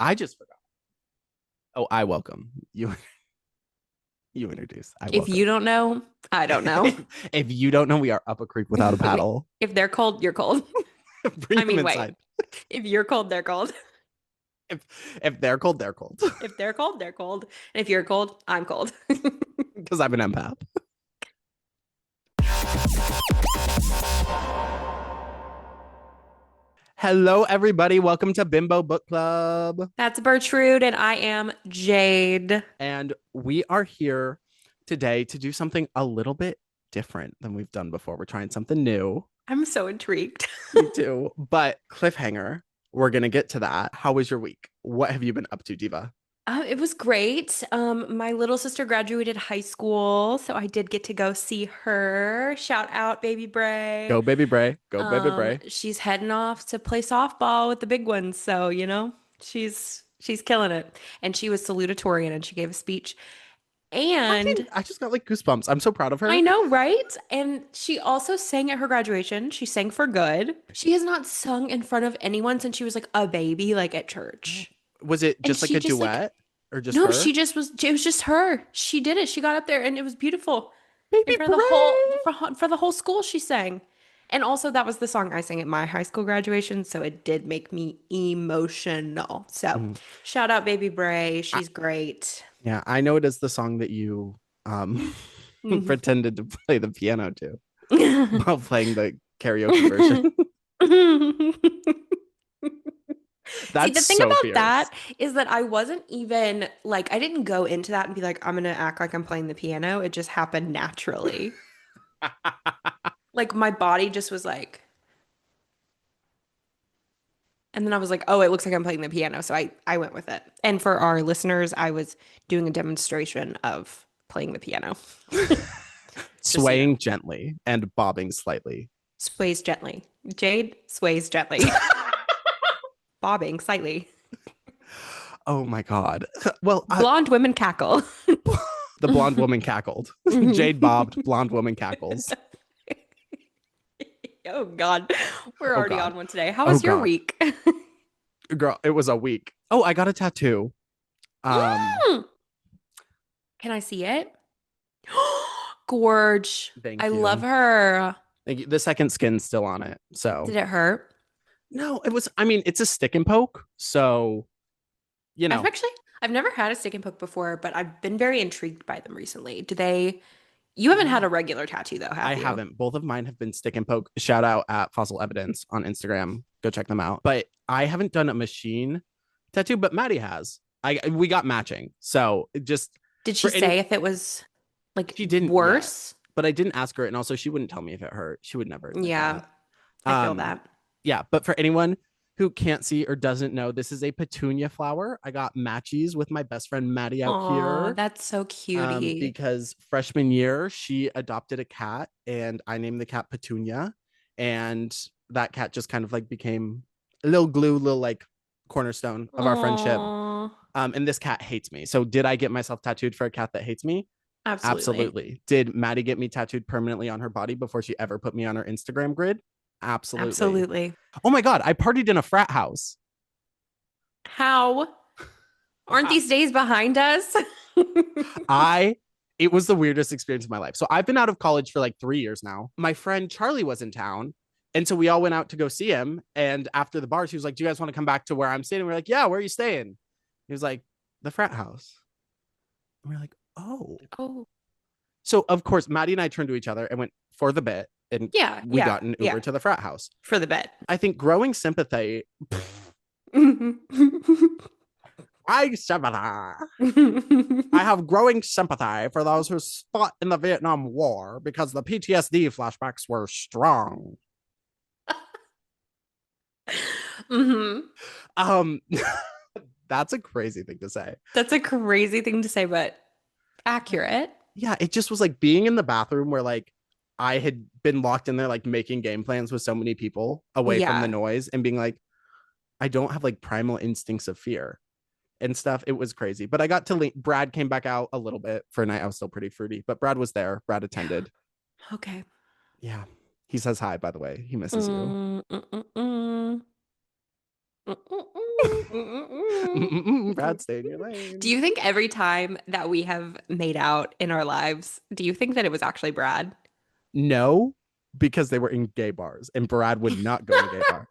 I just forgot. Oh, I welcome you. You introduce. I If welcome. you don't know, I don't know. If you don't know, we are up a creek without a paddle. If they're cold, you're cold. Bring I them mean, wait. inside. If you're cold, they're cold. If if they're cold, they're cold. If they're cold, they're cold. And if you're cold, I'm cold. Because I'm an empath. Hello, everybody. Welcome to Bimbo Book Club. That's Bertrude, and I am Jade. And we are here today to do something a little bit different than we've done before. We're trying something new. I'm so intrigued. Me too. But cliffhanger, we're going to get to that. How was your week? What have you been up to, Diva? It was great. My little sister graduated high school, so I did get to go see her. Shout out, baby Bray. Go, baby Bray. Go, baby Bray. She's heading off to play softball with the big ones, so she's killing it. And she was salutatorian, and she gave a speech. And I just got like goosebumps. I'm so proud of I her. know, right? And she also sang at her graduation. She sang for good. She has not sung in front of anyone since she was like a baby, like at church. Was it And just like she a just like, duet or just no, her? it was just her. She did it. She got up there and it was beautiful. In Baby front of the whole, Bray. for the whole school, she sang. And also, that was the song I sang at my high school graduation. So it did make me emotional. So Mhm. shout out, Baby Bray. I, She's great. yeah, I know it is the song that you Mhm. pretended to play the piano to while playing the karaoke version. See, That's the thing so about fierce. that is that I wasn't even like, I didn't go into that and be like, I'm gonna act like I'm playing the piano. It just happened naturally. Like, my body just was like, and then I was like, oh, it looks like I'm playing the piano. So I went with it. And for our listeners, I was doing a demonstration of playing the piano. Just so you know, Swaying gently and bobbing slightly. sways gently. Jade sways gently, bobbing slightly. Oh my God. Well, Blonde women cackle. the blonde woman cackled. Jade bobbed, blonde woman cackles. Oh God, we're Oh already God. on one today. How Oh was your God. week? Girl, it was a week. Oh, I got a tattoo. Um, Mm. Can I see it? Gorge. I Thank love you. her. Thank you. The second skin's still on it. So Did it hurt? no, it was, I mean, it's a stick and poke. So, you I've know, actually I've never had a stick and poke before, but I've been very intrigued by them recently. Do they You haven't had yeah, a regular tattoo though, I have you? haven't. Both of mine have been stick and poke. Shout out at Fossil Evidence on Instagram. Go check them out. But I haven't done a machine tattoo, but Maddie has. We got matching. So just Did she for any, say if it was like she didn't yet, worse? but I didn't ask her. And also, she wouldn't tell me if it hurt. She would never admit Yeah, that. I feel Um, that. yeah, but for anyone who can't see or doesn't know, this is a petunia flower. I got matchies with my best friend Maddie out Oh, here that's so cutie. because freshman year she adopted a cat and I named the cat Petunia, and that cat just kind of like became a little glue, little like cornerstone of our friendship. Oh, And this cat hates me. So did I get myself tattooed for a cat that hates me? absolutely. Absolutely. Did Maddie get me tattooed permanently on her body before she ever put me on her Instagram grid? Absolutely. Absolutely. Oh my God, I partied in a frat house. How aren't these days behind us? I it was the weirdest experience of my life. So I've been out of college for like 3 years now. My friend Charlie was in town. And so we all went out to go see him. And after the bar, she was like, do you guys want to come back to where I'm staying? And we're like, yeah, where are you staying? He was like, the frat house. And we're like, oh. Oh, So of course, Maddie and I turned to each other and went for the bit. And yeah, we yeah, got an yeah. Uber to the frat house. For the bet. I think growing sympathy. I sympathize. I have growing sympathy for those who fought in the Vietnam War because the PTSD flashbacks were strong. hmm Um, that's a crazy thing to say. That's a crazy thing to say, but accurate. Yeah, it just was like being in the bathroom where like I had been locked in there, like making game plans with so many people away from the Yeah. noise and being like, I don't have like primal instincts of fear and stuff. It was crazy. But I got to Brad came back out a little bit for a night. I was still pretty fruity, but Brad was there. Brad attended. Okay. Yeah. He says hi, by the way. He misses you. Mm, mm, mm, mm. Brad, stay in your Do lane. you think every time that we have made out in our lives, do you think that it was actually Brad? No, because they were in gay bars, and Brad would not go in a gay bar.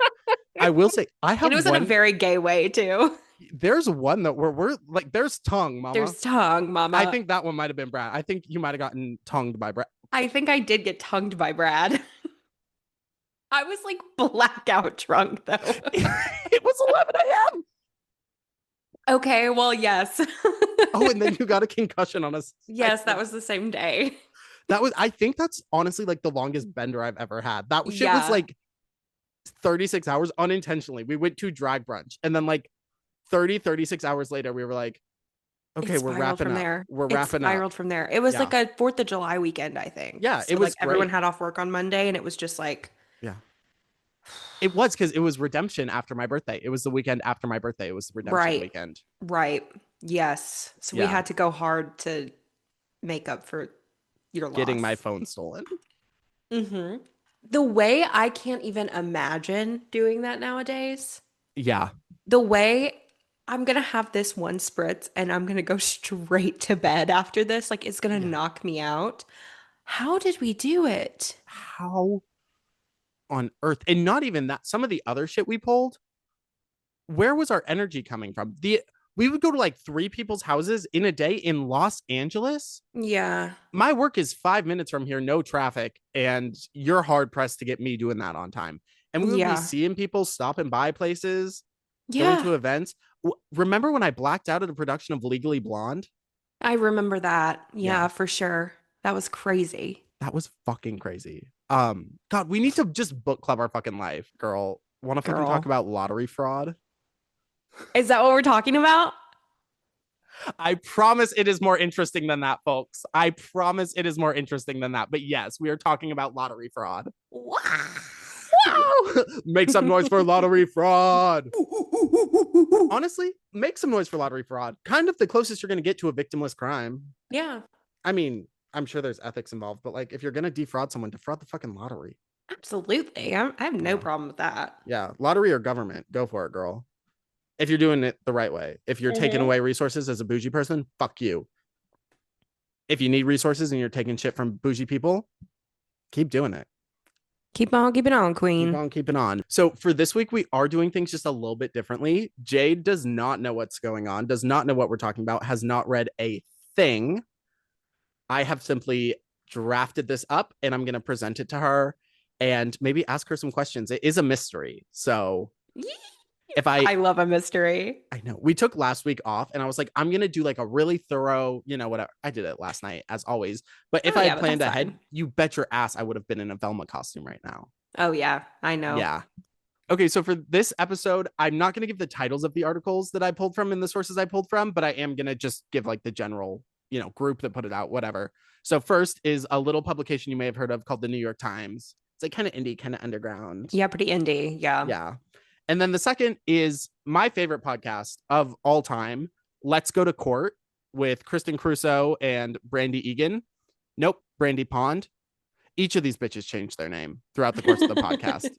I will say, I And have it was in a one. very gay way too. There's one that we're like, there's tongue, mama. There's tongue, I mama. think that one might have been Brad. I think you might have gotten tongued by Brad. I think I did get tongued by Brad. I was like blackout drunk though. It was 11 a.m. Okay, well, yes. Oh, and then you got a concussion on us. Yes, that was the same day. That was, I think that's honestly like the longest bender I've ever had. That shit was Yeah. like 36 hours unintentionally. We went to drag brunch, and then like 36 hours later, we were like, okay, It we're spiraled wrapping from up. there. We're It wrapping up. spiraled from there. It was Yeah. like a 4th of July weekend, I think. Yeah, So it like was everyone great. had off work on Monday and it was just like, Yeah. It was because it was redemption after my birthday. It was the weekend after my birthday. It was the redemption right, weekend. right. Yes. So we Yeah. had to go hard to make up for your Getting my loss. phone stolen. Mm-hmm. The way I can't even imagine doing that nowadays, Yeah. the way I'm gonna have this one spritz and I'm gonna go straight to bed after this, like it's gonna Yeah. knock me out. How did we do it? How on earth? And not even that. Some of the other shit we pulled, where was our energy coming from? We would go to like 3 people's houses in a day in Los Angeles. Yeah. My work is 5 minutes from here, no traffic, and you're hard pressed to get me doing that on time. And we would be Yeah. seeing people stopping by places, going Yeah. to events. Remember when I blacked out at a production of Legally Blonde? I remember that. Yeah, Yeah, for sure. That was crazy. that was fucking crazy. God, we need to just book club our fucking life, girl. Want to fucking talk Girl. about lottery fraud? Is that what we're talking about? I promise it is more interesting than that, folks. I promise it is more interesting than that. But yes, we are talking about lottery fraud. Wow! Make some noise for lottery fraud. Honestly, make some noise for lottery fraud. Kind of the closest you're going to get to a victimless crime. Yeah, I mean, I'm sure there's ethics involved, but like if you're going to defraud someone, defraud the fucking lottery. absolutely. I have no Yeah. problem with that. Yeah, lottery or government, go for it, girl. If you're doing it the right way. If you're taking Mhm. away resources as a bougie person, fuck you. If you need resources and you're taking shit from bougie people, keep doing it. Keep on keeping on, Keep Queen. on keeping on. So for this week, we are doing things just a little bit differently. Jade does not know what's going on, does not know what we're talking about, has not read a thing. I have simply drafted this up and I'm going to present it to her and maybe ask her some questions. It is a mystery. So if I love a mystery. I know we took last week off and I was like, I'm going to do like a really thorough, whatever. I did it last night as always. But if Oh I yeah, had but planned that's ahead, fine. you bet your ass I would have been in a Velma costume right now. Oh yeah, I know. Yeah. Okay, so for this episode, I'm not going to give the titles of the articles that I pulled from and the sources I pulled from, but I am going to just give like the general, group that put it out, whatever. So first is a little publication you may have heard of called the New York Times. It's like kind of indie, kind of underground. Yeah, pretty indie. Yeah. Yeah. And then the second is my favorite podcast of all time, Let's Go to Court with Kristen Crusoe and Brandy Egan. Nope, Brandy Pond. Each of these bitches changed their name throughout the course of the podcast.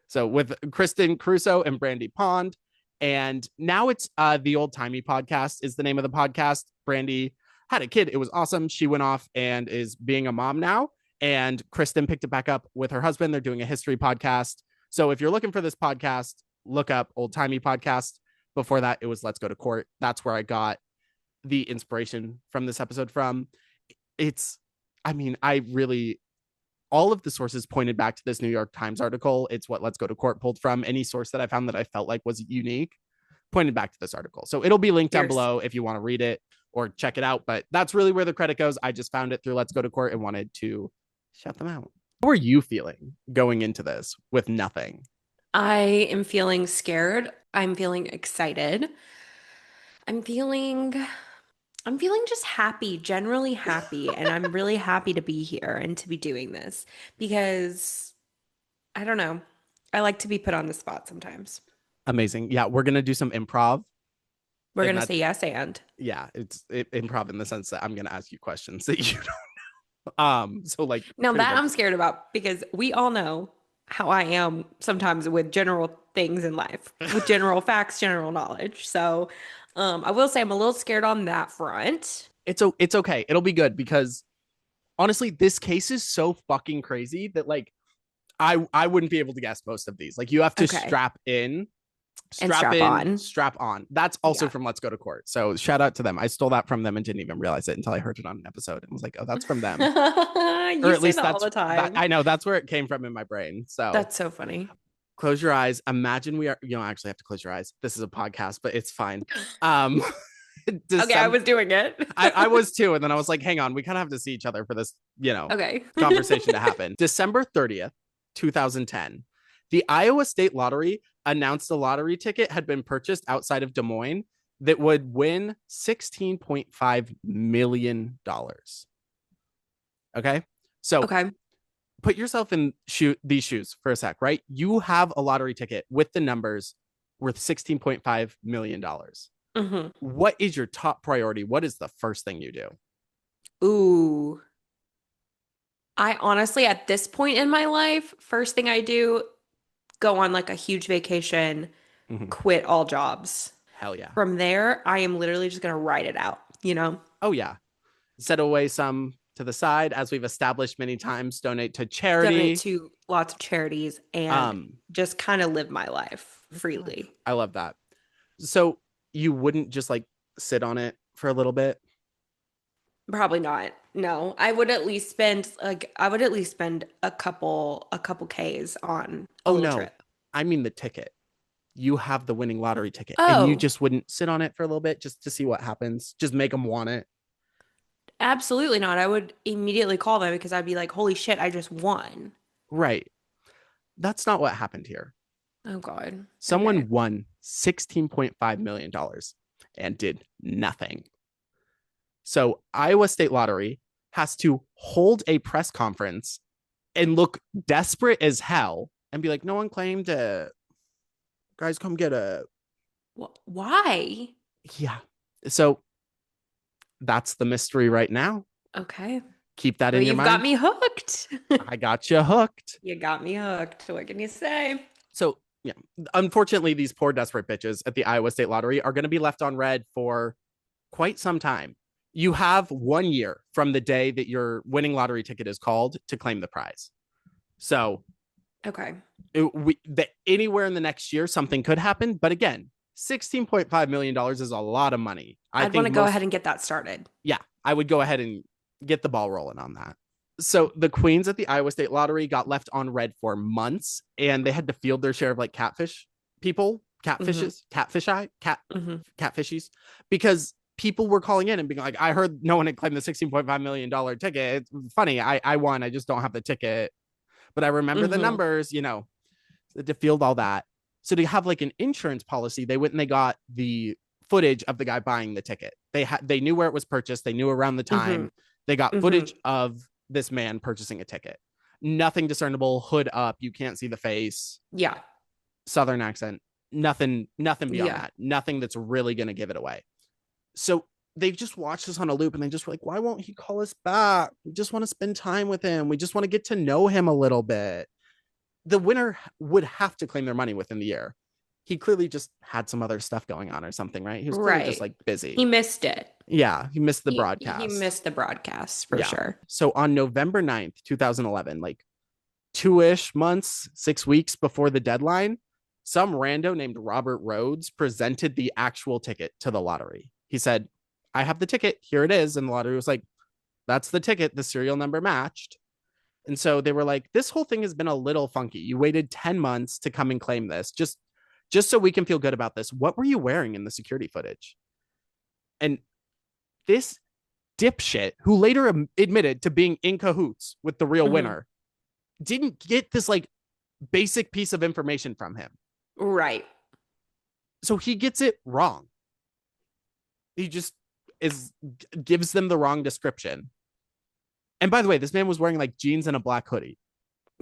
So with Kristen Crusoe and Brandy Pond. And now it's the Old Timey Podcast is the name of the podcast. Brandy had a kid. It was awesome. She went off and is being a mom now. And Kristen picked it back up with her husband. They're doing a history podcast. So if you're looking for this podcast, look up Old Timey Podcast. Before that, it was Let's Go to Court. That's where I got the inspiration from this episode from. I really, all of the sources pointed back to this New York Times article. It's what Let's Go to Court pulled from. Any source that I found that I felt like was unique pointed back to this article. So it'll be linked down below if you want to read it or check it out. But that's really where the credit goes. I just found it through Let's Go to Court and wanted to shout them out. How are you feeling going into this with nothing? I am feeling scared. I'm feeling excited. I'm feeling just happy, generally happy, and I'm really happy to be here and to be doing this because I don't know. I like to be put on the spot sometimes. Amazing. Yeah, we're going to do some improv. We're And gonna say yes and. Yeah, it's improv in the sense that I'm going to ask you questions that you don't know. So like Now pretty that much. I'm scared about because we all know how I am sometimes with general things in life, with general facts, general knowledge. So, I will say I'm a little scared on that front. It's okay. It'll be good because honestly, this case is so fucking crazy that like I wouldn't be able to guess most of these. Like you have to Okay. And strap on. strap on. That's also Yeah. from Let's Go to Court. So shout out to them. I stole that from them and didn't even realize it until I heard it on an episode and was like, oh, that's from them. Or You at say least that all that's the that time. I know that's where it came from in my brain. So That's so funny. close your eyes. Imagine we are, you don't actually have to close your eyes. This is a podcast, but it's fine. Um Okay, I December was doing it. I was too. And then I was like, hang on, we kind of have to see each other for this, Okay. conversation to happen. December 30th, 2010, the Iowa State Lottery announced a lottery ticket had been purchased outside of Des Moines that would win $16.5 million. Okay. So Okay. put yourself in these shoes for a sec, right? You have a lottery ticket with the numbers worth $16.5 million. hmm What is your top priority? What is the first thing you do? Ooh. I honestly, at this point in my life, first thing I do, go on like a huge vacation, Mhm. quit all jobs. Hell yeah. From there, I am literally just gonna ride it out, you know? Oh, yeah. Set away some to the side, as we've established many times, donate to Donate charity. to lots of charities and Um, just kind of live my life freely. I love that. So you wouldn't just like sit on it for a little bit? Probably not. No, I would at least spend a couple Ks on a Oh, little no. trip. I mean the ticket. You have the winning lottery ticket and you Oh, just wouldn't sit on it for a little bit just to see what happens, just make them want it. absolutely not. I would immediately call them because I'd be like, "Holy shit, I just won." Right. That's not what happened here. Oh God. Okay. Someone won $16.5 million and did nothing. So Iowa State Lottery has to hold a press conference and look desperate as hell and be like, no one claimed it. Guys, come get it. Why? Yeah. So that's the mystery right now. Okay. Keep that Well, in your you've got mind. me hooked. I got you hooked. You got me hooked. What can you say? So, yeah, unfortunately, these poor desperate bitches at the Iowa State Lottery are going to be left on red for quite some time. You have 1 year from the day that your winning lottery ticket is called to claim the prize. So, Okay. anywhere in the next year, something could happen. But again, $16.5 million is a lot of money. I I'd want think to go ahead and get that started. yeah, I would go ahead and get the ball rolling on that. So the queens at the Iowa State Lottery got left on red for months and they had to field their share of like catfish people, hmm catfishies, because people were calling in and being like, I heard no one had claimed the $16.5 million ticket. It's funny. I won. I just don't have the ticket. But I remember the hmm numbers, to field all that. So to have like an insurance policy, they went and they got the footage of the guy buying the ticket. They knew where it was purchased. They knew around the hmm time. They got hmm footage of this man purchasing a ticket. Nothing discernible, hood up, you can't see the face, Yeah. southern accent, nothing beyond Yeah. that. Nothing that's really going to give it away. So they've just watched this on a loop and they just were like, why won't he call us back? We just want to spend time with him. We just want to get to know him a little bit. The winner would have to claim their money within the year. He clearly just had some other stuff going on or something, right? He was clearly just Right. like busy. He missed it. Yeah, he missed the He broadcast. missed the broadcast for Yeah. sure. So on November 9th, 2011, like 2-ish months, 6 weeks before the deadline, some rando named Robert Rhodes presented the actual ticket to the lottery. He said, I have the ticket. Here it is. And the lottery was like, that's the ticket. The serial number matched. And so they were like, this whole thing has been a little funky. You waited 10 months to come and claim this. Just so we can feel good about this. What were you wearing in the security footage? And this dipshit, who later admitted to being in cahoots with the real hmm winner, didn't get this like basic piece of information from him. Right. So he gets it wrong. He just gives them the wrong description. And by the way, this man was wearing like jeans and a black hoodie.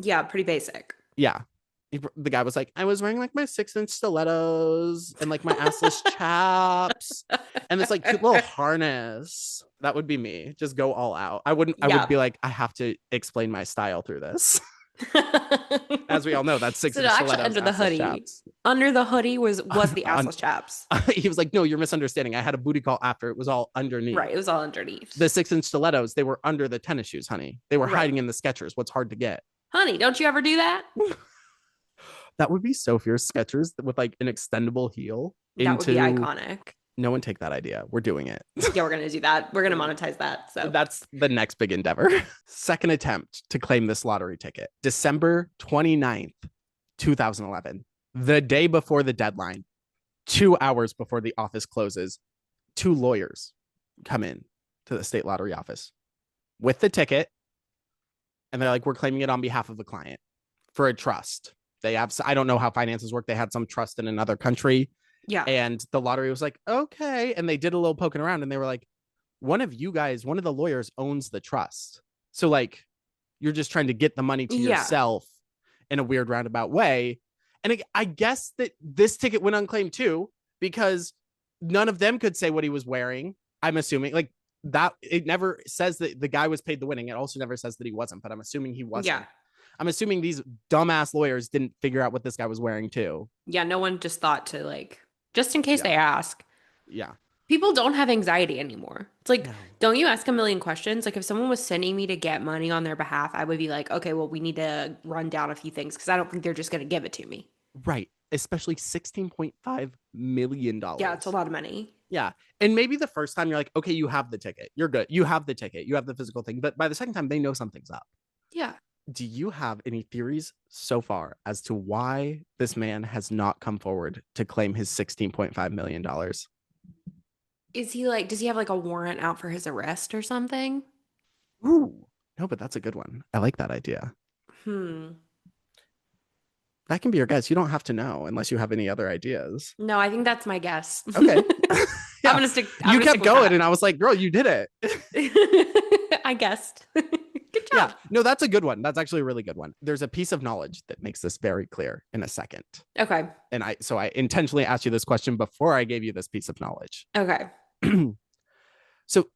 Yeah, pretty basic. Yeah. The guy was like, I was wearing like my 6-inch stilettos and like my assless chaps and this like cute little harness. That would be me. Just go all out. I would Yeah. be like, I have to explain my style through this. As we all know, that's So 6-inch actually stilettos, under the assless hoodie. chaps. Under the hoodie was the On, assless chaps. he was like, no, you're misunderstanding. I had a booty call after. It was all underneath. Right. It was all underneath. The 6-inch stilettos, they were under the tennis shoes, honey. They were Right. hiding in the Skechers. What's hard to get? Honey, don't you ever do that? That would be so fierce. Skechers with like an extendable heel That would be into. iconic. No one take that idea. We're doing it. Yeah, we're gonna do that. We're gonna monetize that. So That's the next big endeavor. Second attempt to claim this lottery ticket. December 29th, 2011. The day before the deadline, 2 hours before the office closes, two lawyers come in to the state lottery office with the ticket. And they're like, we're claiming it on behalf of a client for a trust. They have, I don't know how finances work. They had some trust in another country. yeah. And the lottery was like, okay. And they did a little poking around and they were like, one of you guys, one of the lawyers owns the trust. So like, you're just trying to get the money to yourself in a weird roundabout way. And I guess that this ticket went unclaimed too, because none of them could say what he was wearing. I'm assuming like that it never says that the guy was paid the winning. It also never says that he wasn't, but I'm assuming he wasn't. Yeah. I'm assuming these dumbass lawyers didn't figure out what this guy was wearing too. Yeah. No one just thought to like, just in case they ask. Yeah. People don't have anxiety anymore. It's like, No. don't you ask a million questions? Like, if someone was sending me to get money on their behalf, I would be like, okay, well, we need to run down a few things because I don't think they're just going to give it to me. Right. Especially $16.5 million. Yeah, it's a lot of money. Yeah. And maybe the first time you're like, okay, you have the ticket. You're good. You have the ticket. You have the physical thing. But by the second time, they know something's up. Yeah. Do you have any theories so far as to why this man has not come forward to claim his $16.5 million? Is he like, does he have like a warrant out for his arrest or something? Ooh. No, but that's a good one. I like that idea. That can be your guess. You don't have to know unless you have any other ideas. No, I think that's my guess. Okay. Yeah. I'm gonna stick. You kept going, and I was like, "Girl, you did it." I guessed. Good job. Yeah. No, that's a good one. That's actually a really good one. There's a piece of knowledge that makes this very clear in a second. Okay. And I intentionally asked you this question before I gave you this piece of knowledge. Okay. So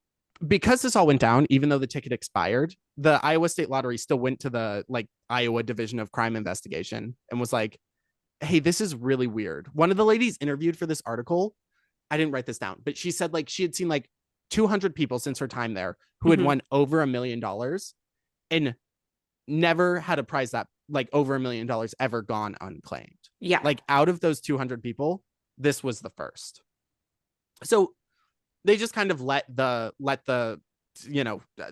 because this all went down, even though the ticket expired, the Iowa State Lottery still went to the like Iowa Division of Crime Investigation and was like, hey, this is really weird. One of the ladies interviewed for this article, I didn't write this down, but she said like she had seen like 200 people since her time there who had won over $1 million and never had a prize that like over $1 million ever gone unclaimed. Yeah. Like out of those 200 people, this was the first. So they just kind of let the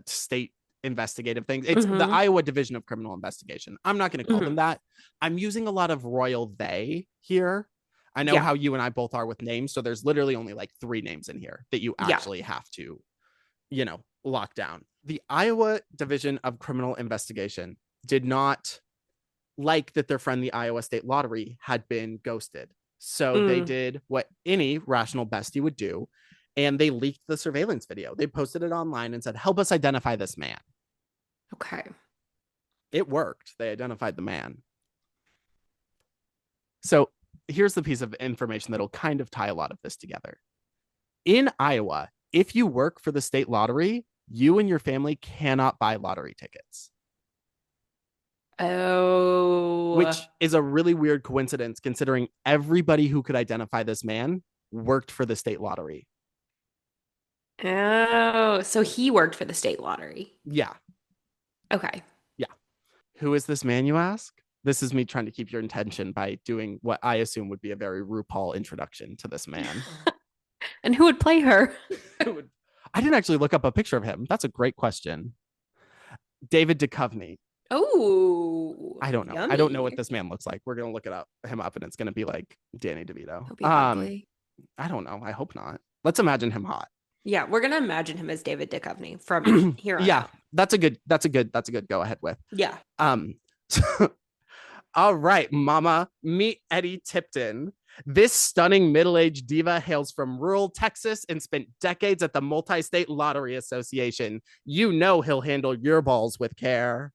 state investigative things. It's the Iowa Division of Criminal Investigation. I'm not going to call them that. I'm using a lot of royal they here. I know how you and I both are with names. So there's literally only like 3 names in here that you actually have to, lock down. The Iowa Division of Criminal Investigation did not like that their friend, the Iowa State Lottery, had been ghosted. So they did what any rational bestie would do. And they leaked the surveillance video. They posted it online and said, help us identify this man. Okay. It worked. They identified the man. So here's the piece of information that'll kind of tie a lot of this together. In Iowa, if you work for the state lottery, you and your family cannot buy lottery tickets. Oh. Which is a really weird coincidence considering everybody who could identify this man worked for the state lottery. Oh, so he worked for the state lottery. Yeah. Okay. Yeah. Who is this man, you ask? This is me trying to keep your attention by doing what I assume would be a very RuPaul introduction to this man. And who would play her? I didn't actually look up a picture of him. That's a great question. David Duchovny. Oh. I don't know. Yummy. I don't know what this man looks like. We're going to look him up and it's going to be like Danny DeVito. He'll be ugly. I don't know. I hope not. Let's imagine him hot. Yeah, we're gonna imagine him as David Duchovny from here on out. That's a good go ahead with. Yeah. All right, mama, meet Eddie Tipton. This stunning middle-aged diva hails from rural Texas and spent decades at the Multi-State Lottery Association. You know he'll handle your balls with care.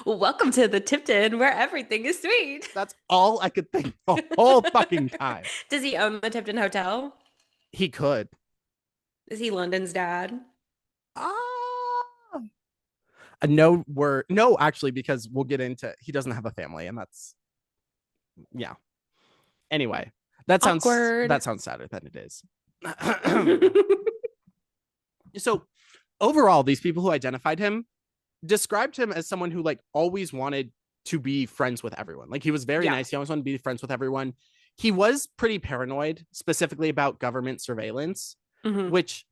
Well, welcome to the Tipton, where everything is sweet. That's all I could think the whole fucking time. Does he own the Tipton Hotel? He could. Is he London's dad? I No, no, actually, because we'll get into he doesn't have a family, and that's yeah. Anyway, Awkward. that sounds sadder than it is. So overall, these people who identified him described him as someone who like always wanted to be friends with everyone. Like he was very Yeah. nice. He always wanted to be friends with everyone. He was pretty paranoid, specifically about government surveillance, Hmm. which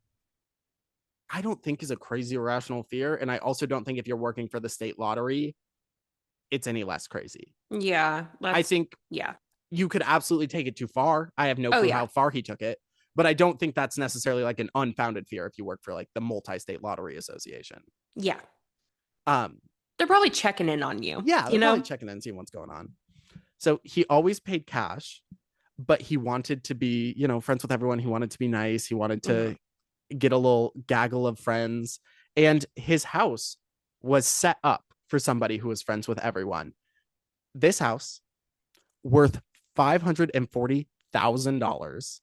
I don't think is a crazy irrational fear. And I also don't think if you're working for the state lottery, it's any less crazy. Yeah. I think Yeah. you could absolutely take it too far. I have no Oh, clue yeah. how far he took it, but I don't think that's necessarily like an unfounded fear if you work for like the multi-state lottery association. Yeah. Um, They're probably checking in on you, yeah, you they're probably know? checking in and seeing what's going on. So he always paid cash, but he wanted to be, you know, friends with everyone. He wanted to be nice. He wanted Hmm. to get a little gaggle of friends. And his house was set up for somebody who was friends with everyone. This house, worth $540,000,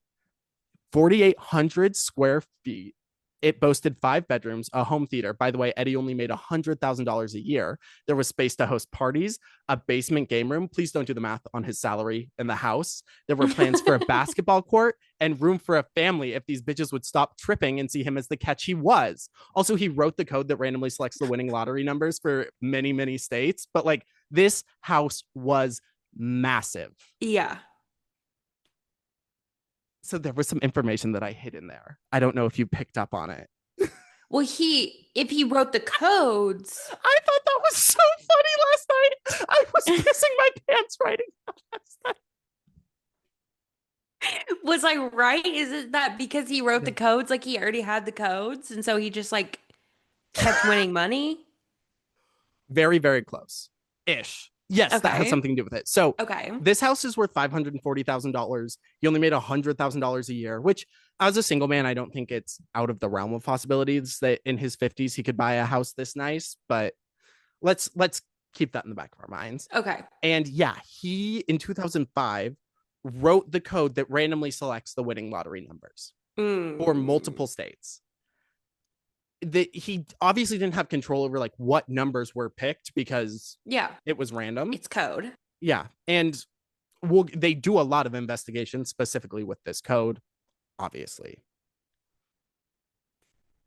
4,800 square feet. It boasted 5 bedrooms, a home theater. By the way, Eddie only made $100,000 a year. There was space to host parties, a basement game room. Please don't do the math on his salary in the house. There were plans for a basketball court and room for a family if these bitches would stop tripping and see him as the catch he was. Also, he wrote the code that randomly selects the winning lottery numbers for many, many states. But like this house was massive. Yeah. So there was some information that I hid in there. I don't know if you picked up on it. Well, if he wrote the codes, I thought that was so funny last night. I was pissing my pants writing that last night. was I right? Is it that because he wrote the No. codes, like he already had the codes, and so he just like kept winning money? Very, very close ish. Yes, that has Okay. something to do with it. So Okay. this house is worth $540,000. He only made $100,000 a year, which as a single man, I don't think it's out of the realm of possibilities that in his 50s he could buy a house this nice. But let's keep that in the back of our minds. Okay. And yeah, he in 2005 wrote the code that randomly selects the winning lottery numbers for Mm. multiple states. That he obviously didn't have control over like what numbers were picked because Yeah. it was random. It's code. Yeah. And they do a lot of investigations specifically with this code, obviously.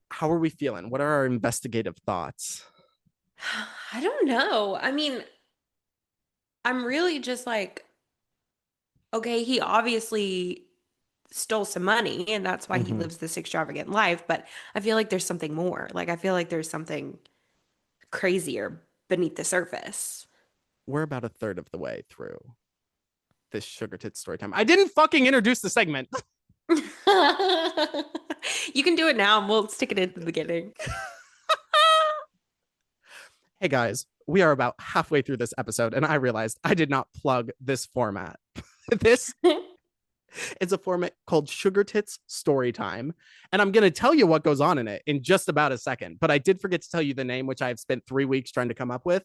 How are we feeling? What are our investigative thoughts? I don't know. I mean, I'm really just like, okay, he obviously stole some money and that's why he Mm-hmm. lives this extravagant life, but I feel like there's something more. Like I feel like there's something crazier beneath the surface. We're about a third of the way through this sugar tits story time. I didn't fucking introduce the segment. You can do it now and we'll stick it in the beginning. Hey guys, we are about halfway through this episode, and I realized I did not plug this format. This is a format called Sugar Tits Story Time, and I'm going to tell you what goes on in it in just about a second. But I did forget to tell you the name, which I've spent 3 weeks trying to come up with.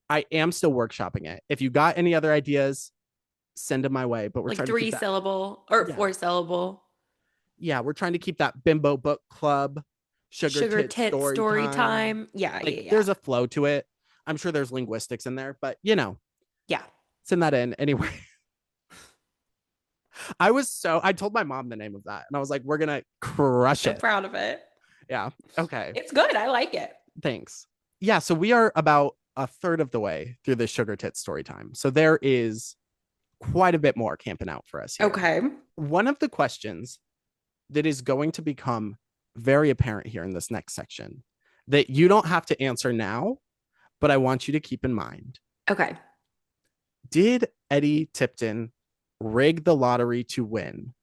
I am still workshopping it. If you got any other ideas, send them my way. But we're Like trying to keep three that. syllable or Yeah, four syllable yeah, we're trying to keep that Bimbo Book Club, Sugar sugar Tits tit Story story Time. time. Yeah, yeah, Like, yeah. there's a flow to it. I'm sure there's linguistics in there, but you know, Yeah. send that in anyway. I told my mom the name of that, and I was like, we're gonna crush So it. proud of it. Yeah. Okay. It's good. I like it. Thanks. Yeah. So we are about a third of the way through the Sugar Tit story time. So there is quite a bit more camping out for us here. Okay. One of the questions that is going to become very apparent here in this next section that you don't have to answer now, but I want you to keep in mind. Okay. Did Eddie Tipton rig the lottery to win,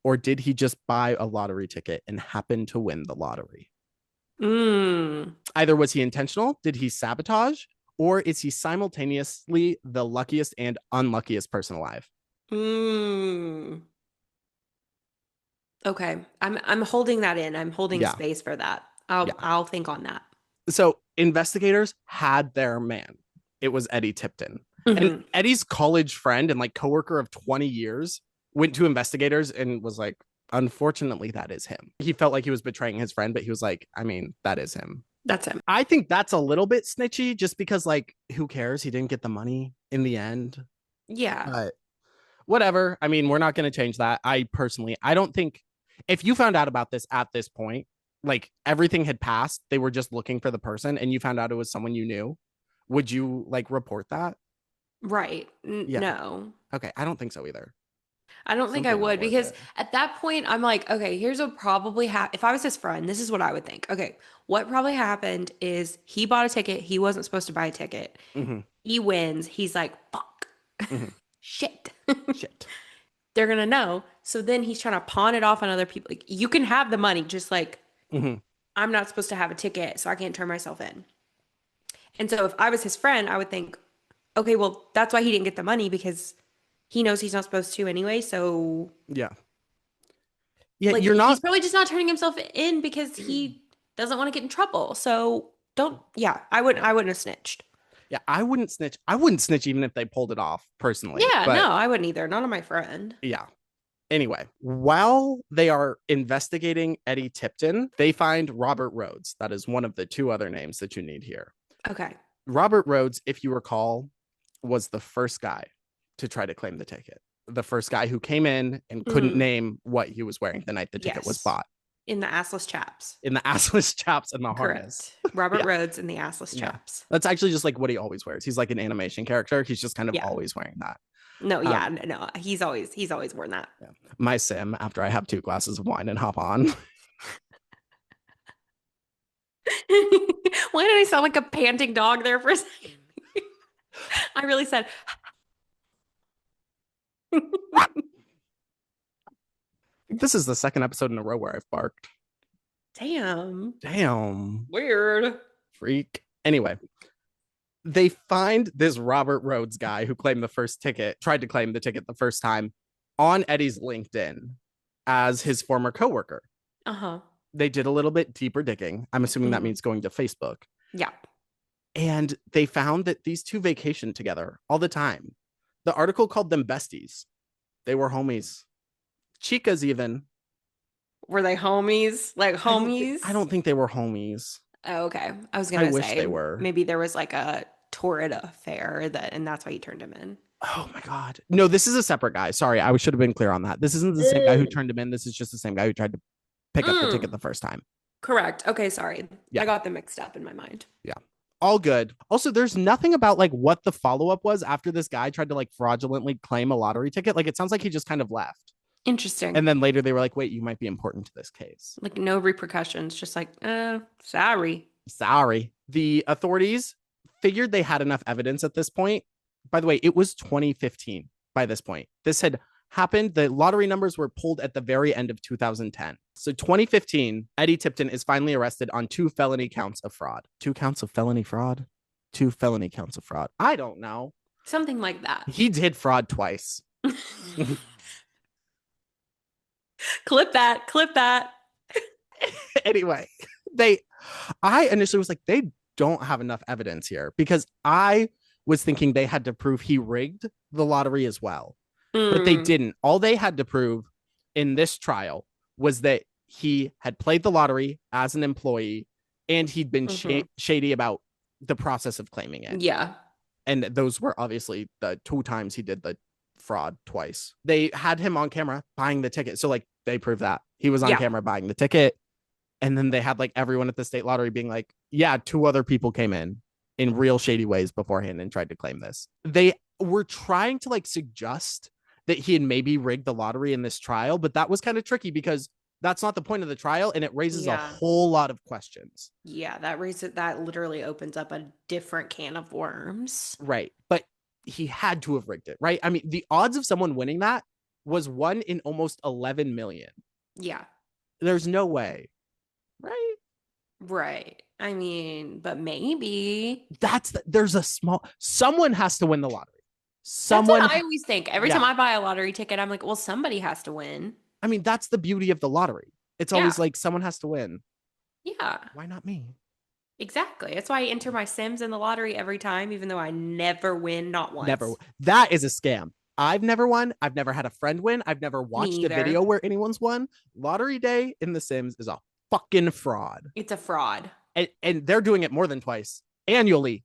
or did he just buy a lottery ticket and happen to win the lottery? Mm. Either was he intentional, did he sabotage, or is he simultaneously the luckiest and unluckiest person alive? Mm. Okay. I'm holding that in. I'm holding Yeah. space for that. Yeah. I'll think on that. So investigators had their man. It was Eddie Tipton. Mhm. And Eddie's college friend and like coworker of 20 years went to investigators and was like, unfortunately, that is him. He felt like he was betraying his friend, but he was like, I mean, that is him. That's him. I think that's a little bit snitchy just because, like, who cares? He didn't get the money in the end. Yeah. But whatever. I mean, we're not going to change that. I don't think if you found out about this at this point, like everything had passed, they were just looking for the person and you found out it was someone you knew, would you like report that? Right. Yeah. No. Okay. I don't think so either. I don't think I Simply not would worth because it. at that point I'm like, okay, here's what probably happened. If I was his friend, this is what I would think. Okay, what probably happened is he bought a ticket. He wasn't supposed to buy a ticket. Mm-hmm. He wins. He's like, fuck, Mm-hmm. shit. Shit. They're gonna know. So then he's trying to pawn it off on other people. Like, you can have the money, just like Mm-hmm. I'm not supposed to have a ticket, so I can't turn myself in. And so if I was his friend, I would think, okay, well, that's why he didn't get the money because he knows he's not supposed to anyway. So Yeah. Yeah. like You're he's not. probably just not turning himself in because he doesn't want to get in trouble. So don't, yeah, I wouldn't have snitched. Yeah. I wouldn't snitch. I wouldn't snitch even if they pulled it off personally. Yeah, But no, I wouldn't either. Not on my friend. yeah. Anyway, while they are investigating Eddie Tipton, they find Robert Rhodes. That is one of the two other names that you need here. Okay. Robert Rhodes, if you recall, was the first guy to try to claim the ticket. The first guy who came in and couldn't Mhm. name what he was wearing the night the ticket was Yes. bought In the assless chaps. in the assless chaps and the harness. Correct. Robert Yeah. Rhodes in the assless Yeah. chaps. That's actually just like what he always wears. He's like an animation character. He's just kind of Yeah. always wearing that. No, Um, yeah, no. He's always worn that. yeah. My sim, after I have 2 glasses of wine and hop on. Why did I sound like a panting dog there for a second? I really said, This is the second episode in a row where I've barked. damn, Damn. weird. Freak. Anyway, they find this Robert Rhodes guy who claimed the first ticket, tried to claim the ticket the first time on Eddie's LinkedIn as his former coworker. Uh-huh. They did a little bit deeper digging. I'm assuming that Mhm. means going to Facebook. Yeah. And they found that these two vacationed together all the time. The article called them besties. They were homies. Chicas even. Were they homies? Like homies? I don't think they were homies. Oh, okay. I was I gonna wish they say were. maybe there was like a torrid affair and that's why you turned him in. Oh my God. No, this is a separate guy. Sorry, I should have been clear on that. This isn't the same guy who turned him in. This is just the same guy who tried to pick up the ticket Mm, the first time. correct. Okay, sorry. Yeah. I got them mixed up in my mind. Yeah. All good. Also, there's nothing about like what the follow up was after this guy tried to like fraudulently claim a lottery ticket. Like it sounds like he just kind of left. Interesting. And then later they were like, wait, you might be important to this case. Like no repercussions, just like, sorry. Sorry. The authorities figured they had enough evidence at this point. By the way, it was 2015 by this point. This had happened. The lottery numbers were pulled at the very end of 2010. So 2015, Eddie Tipton is finally arrested on 2 felony counts of fraud. 2 counts of felony fraud? 2 felony counts of fraud. I don't know. Something like that. He did fraud twice. Clip that. Clip that. Anyway, I initially was like, they don't have enough evidence here because I was thinking they had to prove he rigged the lottery as well. But they didn't. All they had to prove in this trial was that he had played the lottery as an employee and he'd been shady about the process of claiming it. Yeah. And those were obviously the 2 times he did the fraud twice. They had him on camera buying the ticket. So like they proved that he was on camera buying the ticket. And then they had like everyone at the state lottery being like, yeah, 2 other people came in real shady ways beforehand and tried to claim this. They were trying to like suggest that he had maybe rigged the lottery in this trial, but that was kind of tricky because that's not the point of the trial and it raises a whole lot of questions. Yeah, that literally opens up a different can of worms. Right. But he had to have rigged it, right? I mean, the odds of someone winning that was 1 in almost 11 million. Yeah. There's no way. Right? Right. I mean, but maybe. There's someone has to win the lottery. That's what I always think. Every time I buy a lottery ticket, I'm like, well, somebody has to win. I mean, that's the beauty of the lottery. It's always like someone has to win. Yeah. Why not me? Exactly. That's why I enter my Sims in the lottery every time, even though I never win, not once. Never. That is a scam. I've never won. I've never had a friend win. I've never watched a video where anyone's won. Lottery day in The Sims is a fucking fraud. It's a fraud. And they're doing it more than twice annually.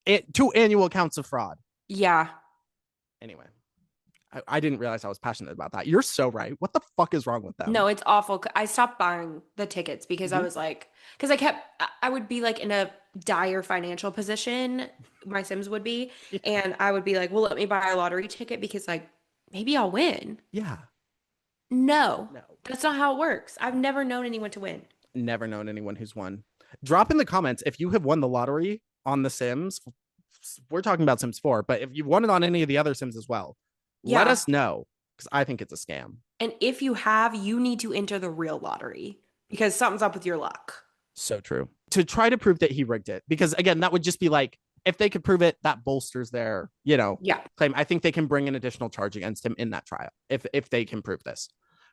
2 annual counts of fraud. Yeah. Anyway, I didn't realize I was passionate about that. You're so right. What the fuck is wrong with them? No, it's awful. I stopped buying the tickets because I Mhm. was like, because I would be like in a dire financial position, my Sims would be, Yeah. and I would be like, well, let me buy a lottery ticket because like maybe I'll win. Yeah. No, No. that's not how it works. I've never known anyone to win. Never known anyone who's won. Drop in the comments if you have won the lottery on The Sims. We're talking about Sims 4, but if you've won it on any of the other Sims as well, let Yeah. us know because I think it's a scam. And if you have, you need to enter the real lottery because something's up with your luck. So true. To try to prove that he rigged it, because again, that would just be like, if they could prove it, that bolsters their, Yeah. claim. I think they can bring an additional charge against him in that trial if they can prove this.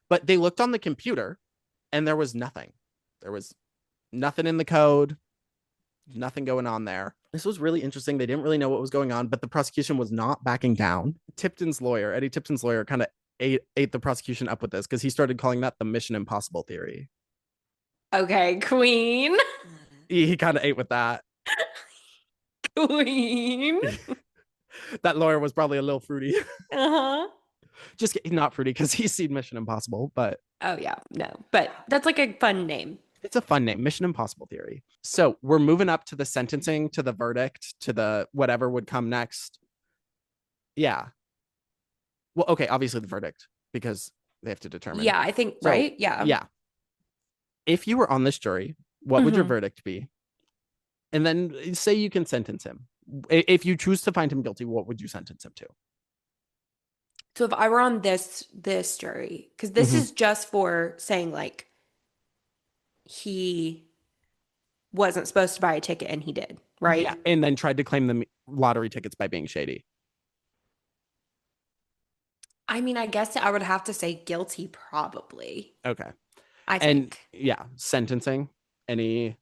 But they looked on the computer and there was nothing. There was nothing in the code, nothing going on there. This was really interesting. They didn't really know what was going on, but the prosecution was not backing down. Eddie Tipton's lawyer, kind of ate the prosecution up with this because he started calling that the Mission Impossible theory. Okay, Queen. He kind of ate with that. Queen. That lawyer was probably a little fruity. Uh-huh. Just not fruity because he's seen Mission Impossible, but Oh yeah, no. But that's like a fun name. it's a fun name, Mission Impossible theory. So we're moving up to the sentencing, to the verdict, to the whatever would come next. Yeah. Well, okay, obviously the verdict because they have to determine. Yeah, I think, So, right? Yeah. yeah. If you were on this jury, what would your Mhm. verdict be? And then say you can sentence him. If you choose to find him guilty, what would you sentence him to? So if I were on this jury, because this Mhm. is just for saying like he wasn't supposed to buy a ticket and he did, Yeah. right? And then tried to claim the lottery tickets by being shady. I mean, I guess I would have to say guilty probably. Okay. I And think. yeah, sentencing. Any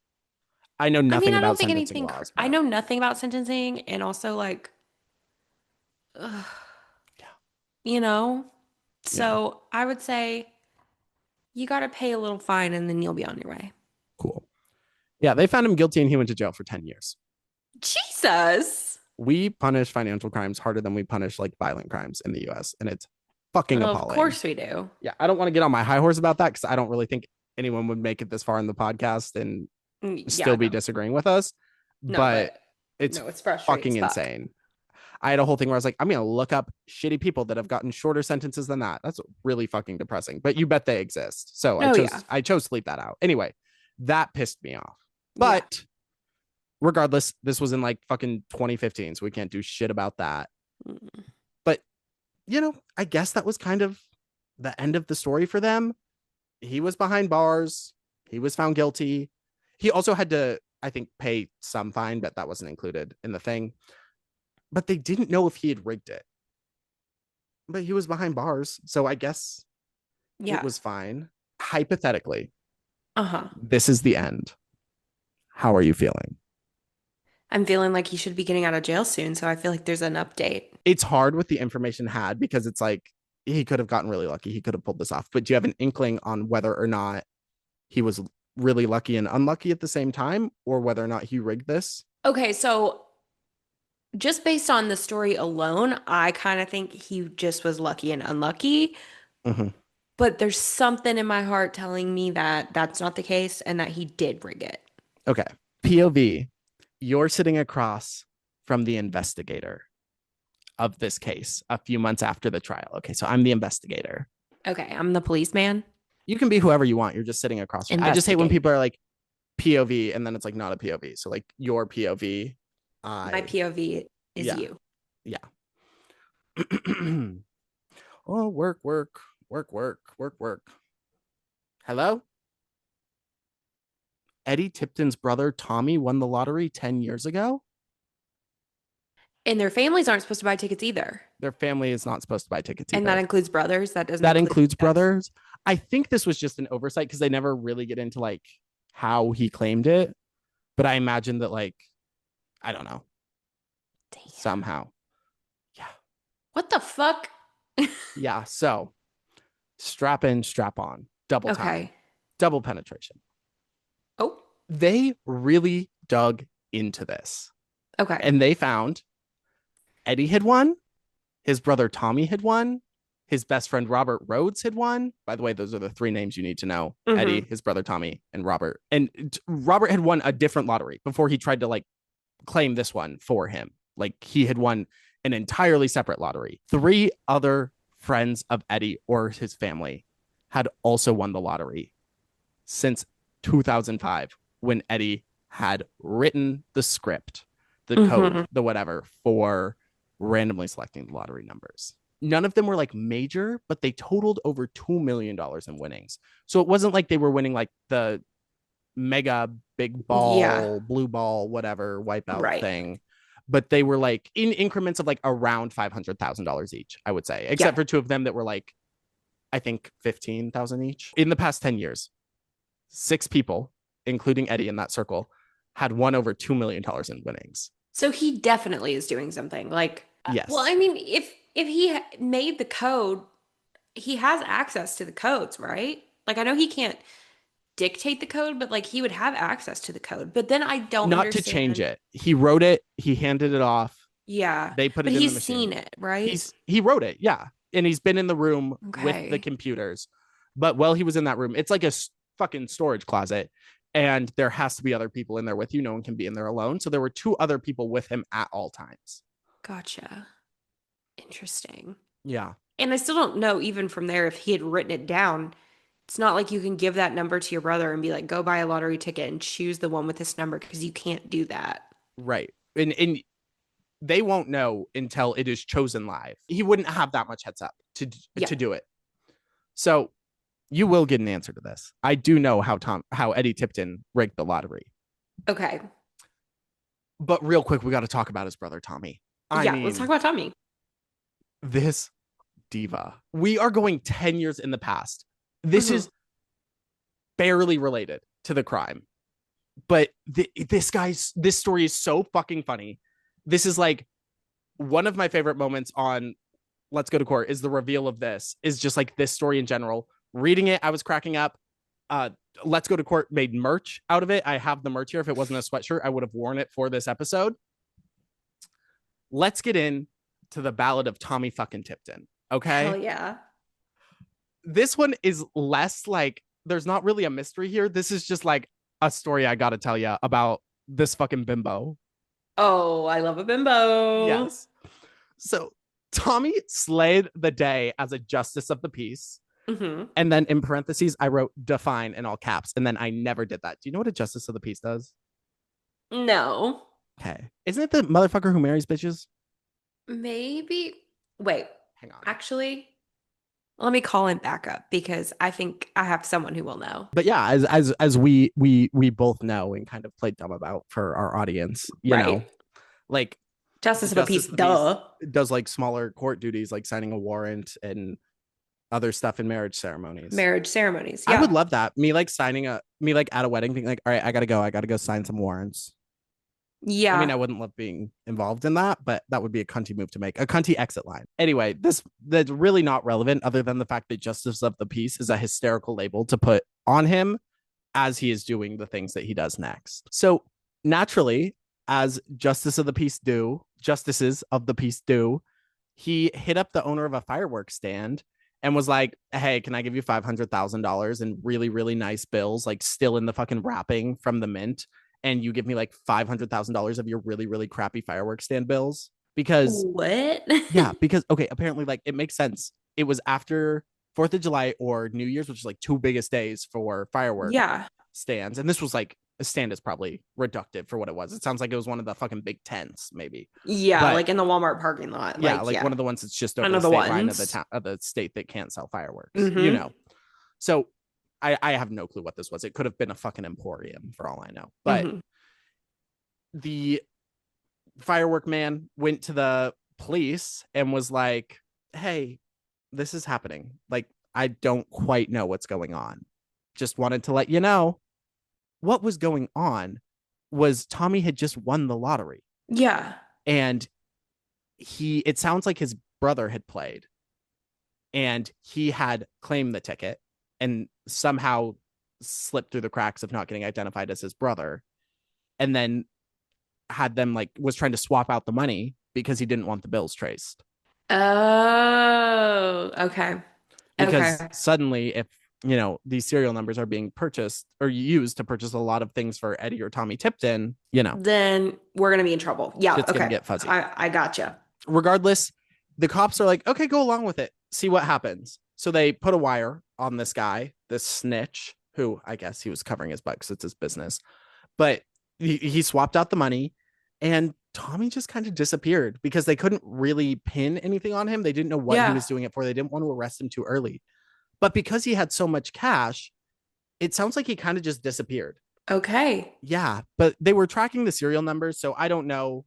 I know I mean, nothing I don't about think sentencing anything laws, I but know nothing about sentencing and also like ugh, yeah, you know. yeah, So, I would say you got to pay a little fine and then you'll be on your way. cool. Yeah, they found him guilty and he went to jail for 10 years. Jesus. We punish financial crimes harder than we punish like violent crimes in the US, and it's fucking Well, of appalling. course we do. Yeah, I don't want to get on my high horse about that because I don't really think anyone would make it this far in the podcast and Yeah, still be no. disagreeing with us, No, but but it's no, it's frustrating fucking as fuck. insane. I had a whole thing where I was like, I'm gonna look up shitty people that have gotten shorter sentences than that. That's really fucking depressing. But you bet they exist. So I Oh yeah. chose I chose to leave that out. Anyway, that pissed me off. Yeah. But regardless, this was in like fucking 2015, so we can't do shit about that. Mm. But I guess that was kind of the end of the story for them. He was behind bars. He was found guilty. He also had to, I think, pay some fine, but that wasn't included in the thing. But they didn't know if he had rigged it. But he was behind bars, so I guess it Yeah. was fine. Hypothetically, Uh-huh. this is the end. How are you feeling? I'm feeling like he should be getting out of jail soon, so I feel like there's an update. It's hard with the information had because it's like he could have gotten really lucky. He could have pulled this off. But do you have an inkling on whether or not he was really lucky and unlucky at the same time, or whether or not he rigged this? Okay, so just based on the story alone, I kind of think he just was lucky and unlucky, Mm-hmm. but there's something in my heart telling me that that's not the case and that he did rig it. Okay. POV, you're sitting across from the investigator of this case a few months after the trial. Okay, so I'm the investigator. Okay, I'm the policeman. You can be whoever you want. You're just sitting across. I just hate when Investigate. people are like POV and then it's like not a POV. So like your POV, My I POV is yeah, you. yeah. Oh, work, work, work, work, work, work. Hello? Eddie Tipton's brother Tommy won the lottery 10 years ago. And their families aren't supposed to buy tickets either. Their family is not supposed to buy tickets And that either. includes brothers. That doesn't That include includes us. brothers. I think this was just an oversight because they never really get into like how he claimed it. But I imagine that like, I don't know, Damn. somehow. Yeah. What the fuck? Yeah. So strap in, strap on, double time, Okay. double penetration. Oh. They really dug into this Okay. and they found Eddie had won, his brother Tommy had won, his best friend Robert Rhodes had won. By the way, those are the three names you need to know: Eddie, Mm-hmm. his brother Tommy, and Robert. And Robert had won a different lottery before he tried to like claim this one for him. Like he had won an entirely separate lottery. Three other friends of Eddie or his family had also won the lottery since 2005 when Eddie had written the script, the code, Mm-hmm. the whatever for randomly selecting the lottery numbers. None of them were like major, but they totaled over $2 million in winnings. So it wasn't like they were winning like the mega big Yeah. ball, blue ball, whatever, wipeout Right. thing. But they were like in increments of like around $500,000 each, I would say, except Yeah. for two of them that were like, I think 15,000 each. In the past 10 years, six people, including Eddie in that circle, had won over $2 million in winnings. So he definitely is doing something. Like, well, Yes. I mean, if he made the code, he has access to the codes, right? Like, I know he can't dictate the code, but like he would have access to the code. But then I don't Not to change understand. it. He wrote it, he handed it off, Yeah, they put but it in the he's machine. seen it, right? He wrote it, yeah. And he's been in the room with the Okay. computers. But while he was in that room, it's like a fucking storage closet. And there has to be other people in there with you. No one can be in there alone. So there were two other people with him at all times. Gotcha. Interesting. Yeah. And I still don't know, even from there, if he had written it down. It's not like you can give that number to your brother and be like, go buy a lottery ticket and choose the one with this number because you can't do that. Right. And they won't know until it is chosen live. He wouldn't have that much heads up Yeah. to do it. So you will get an answer to this. I do know how Eddie Tipton rigged the lottery. Okay. But real quick, we got to talk about his brother Tommy. I Yeah. Let's talk mean, about Tommy. this diva. We are going 10 years in the past. This Hmm. is barely related to the crime. But this story is so fucking funny. This is like one of my favorite moments on Let's Go to Court is the reveal of this, is just like this story in general. Reading it, I was cracking up. Uh, Let's Go to Court made merch out of it. I have the merch here. If it wasn't a sweatshirt, I would have worn it for this episode. Let's get in to the Ballad of Tommy fucking Tipton. Hell Okay. yeah. This one is less like there's not really a mystery here. This is just like a story I gotta tell you about this fucking bimbo. Oh, I love a bimbo. Yes. So Tommy slayed the day as a justice of the peace. Hmm. And then in parentheses, I wrote define in all caps. And then I never did that. Do you know what a justice of the peace does? No. Okay. Isn't it the motherfucker who marries bitches? Maybe. Wait, Hang on. actually, let me call him back up because I think I have someone who will know. But yeah, as we both know and kind of played dumb about for our audience, Right. like Justice of a Justice peace, of the Peace duh. does like smaller court duties, like signing a warrant and other stuff in marriage ceremonies. Marriage ceremonies. I would Yeah. love that. Me like at a wedding being like, all right, I gotta go sign some warrants. I mean, Yeah. I wouldn't love being involved in that, but that would be a cunty move to make, a cunty exit line. Anyway, that's really not relevant other than the fact that Justice of the Peace is a hysterical label to put on him as he is doing the things that he does next. So naturally, as justices of the peace do, he hit up the owner of a fireworks stand and was like, hey, can I give you $500,000 in really, really nice bills, like still in the fucking wrapping from the mint? And you give me like $500,000 of your really, really crappy fireworks stand bills? Because, What? yeah, because, okay, apparently, like, it makes sense. It was after 4th of July or New Year's, which is like two biggest days for firework Yeah. stands. And this was like, a stand is probably reductive for what it was. It sounds like it was one of the fucking big tents, maybe. Yeah, But like in the Walmart parking lot. yeah, Like, like one yeah. of the ones that's just over One the of the state line of ones. the state that can't sell fireworks. Mm-hmm. So I have no clue what this was. It could have been a fucking emporium for all I know. But Mm-hmm. the firework man went to the police and was like, hey, this is happening. Like, I don't quite know what's going on. Just wanted to let you know. What was going on was Tommy had just won the lottery. Yeah. And it sounds like his brother had played and he had claimed the ticket and somehow slipped through the cracks of not getting identified as his brother, and then had them like was trying to swap out the money because he didn't want the bills traced. Oh, okay. Because Okay. suddenly, if these serial numbers are being purchased or used to purchase a lot of things for Eddie or Tommy Tipton, Then we're gonna be in trouble. Yeah, shit's gonna okay. get fuzzy. I gotcha. Regardless, the cops are like, okay, go along with it, see what happens. So they put a wire on this guy, this snitch, who I guess he was covering his butt because it's his business. But he swapped out the money, and Tommy just kind of disappeared because they couldn't really pin anything on him. They didn't know what he Yeah. was doing it for. They didn't want to arrest him too early. But because he had so much cash, it sounds like he kind of just disappeared. Okay. Yeah, but they were tracking the serial numbers, so I don't know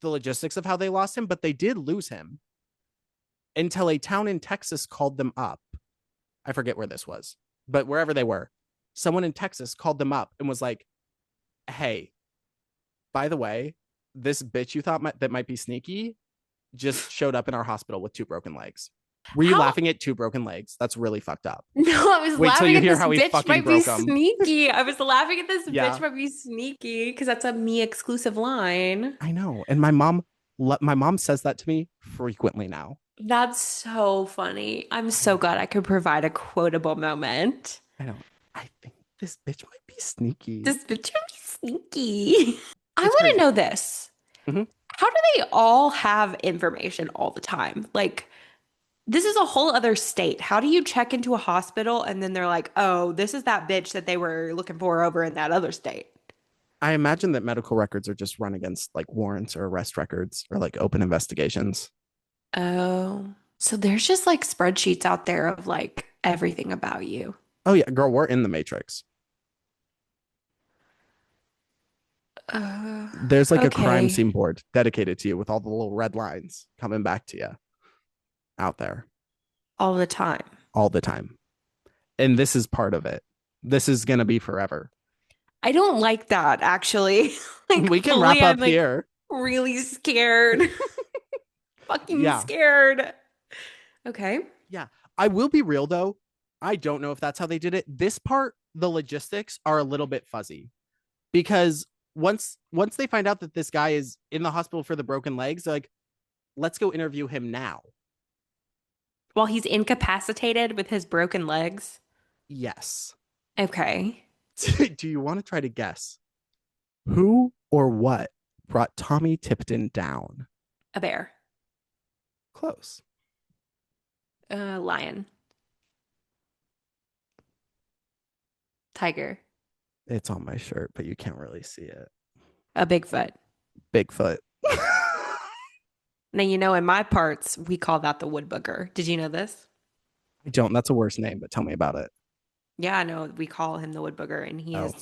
the logistics of how they lost him, but they did lose him until a town in Texas called them up. I forget where this was, but wherever they were, someone in Texas called them up and was like, hey, by the way, this bitch you thought that might be sneaky just showed up in our hospital with two broken legs. Were you How? laughing at two broken legs? That's really fucked up. No, I was Wait till laughing you at hear this how he bitch fucking might be broke them. sneaky. I was laughing at this bitch Yeah, might be sneaky because that's a me exclusive line. I know. And my mom says that to me frequently now. That's so funny. I'm I so know. glad I could provide a quotable moment. I know. I think this bitch might be sneaky. This bitch might be sneaky. I It's want to crazy. know this. Mm-hmm. How do they all have information all the time? Like, this is a whole other state. How do you check into a hospital and then they're like, oh, this is that bitch that they were looking for over in that other state? I imagine that medical records are just run against like warrants or arrest records or like open investigations. Oh, so there's just like spreadsheets out there of like everything about you. Oh yeah, girl, we're in the Matrix. Uh, There's like a crime okay. scene board dedicated to you with all the little red lines coming back to you out there All the time. all the time. And this is part of it. This is going to be forever. I don't like that actually. Like We can fully, wrap I'm up like here. really scared. Fucking Yeah. scared. Okay. Yeah. I will be real though. I don't know if that's how they did it. This part, the logistics are a little bit fuzzy because once they find out that this guy is in the hospital for the broken legs, they're like, let's go interview him now. While he's incapacitated with his broken legs. Yes. Okay. Do you want to try to guess who or what brought Tommy Tipton down? A bear. Close. A lion. Tiger. It's on my shirt, but you can't really see it. A Bigfoot. Bigfoot. Now, you know, in my parts, we call that the wood booger. Did you know this? I don't. That's a worse name, but tell me about it. Yeah, I know. We call him the wood booger, and Oh,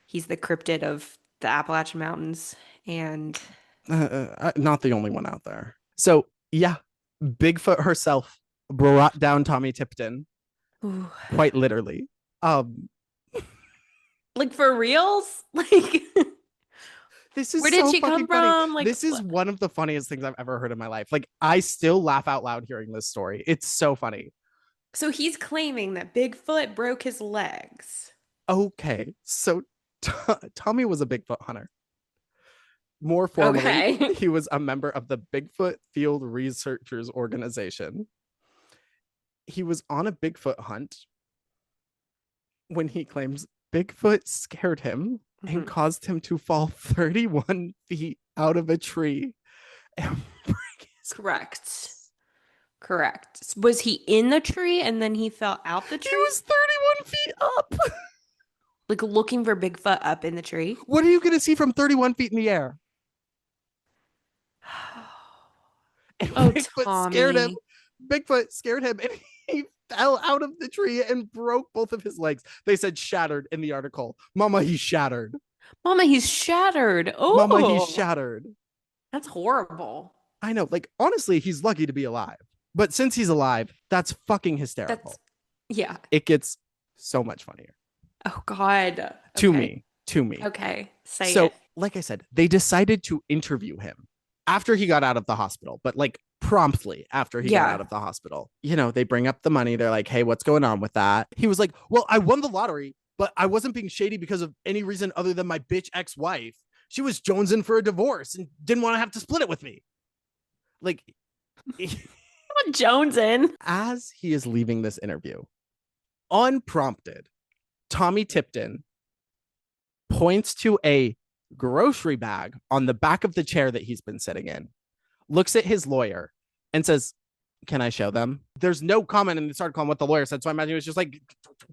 he's the cryptid of the Appalachian Mountains. And not the only one out there. So, yeah, Bigfoot herself brought down Tommy Tipton, ooh, quite literally. Um, like for reals? Like, this is where did so she come fucking funny. from? Like, This is one of the funniest things I've ever heard in my life. Like, I still laugh out loud hearing this story. It's so funny. so he's claiming that Bigfoot broke his legs. Okay, so Tommy was a Bigfoot hunter. More formally, Okay. he was a member of the Bigfoot Field Researchers Organization. He was on a Bigfoot hunt when he claims Bigfoot scared him and Mhm. caused him to fall 31 feet out of a tree and break his Correct. Correct. Was he in the tree and then he fell out the He tree? was 31 feet up. Like looking for Bigfoot up in the tree? What are you going to see from 31 feet in the air? And Oh, Bigfoot scared him. Tommy. Bigfoot scared him and he fell out of the tree and broke both of his legs. They said shattered in the article. Mama, he's shattered. Mama, he's shattered. Mama, he's Oh, shattered. that's horrible. I know. Like, honestly, he's lucky to be alive. But since he's alive, that's fucking That's, hysterical. yeah. It gets so much funnier Oh, God. to Okay. me. To me. Okay. Say So, it. like I said, they decided to interview him after he got out of the hospital, but like promptly after he got out Yeah. of the hospital. They bring up the money. They're like, hey, what's going on with that? He was like, well, I won the lottery, but I wasn't being shady because of any reason other than my bitch ex-wife. She was jonesing for a divorce and didn't want to have to split it with me. Like, Jonesing. as he is leaving this interview, unprompted, Tommy Tipton points to a grocery bag on the back of the chair that he's been sitting in, looks at his lawyer, and says, can I show them? There's no comment in this article on what the lawyer said, so I imagine it was just like,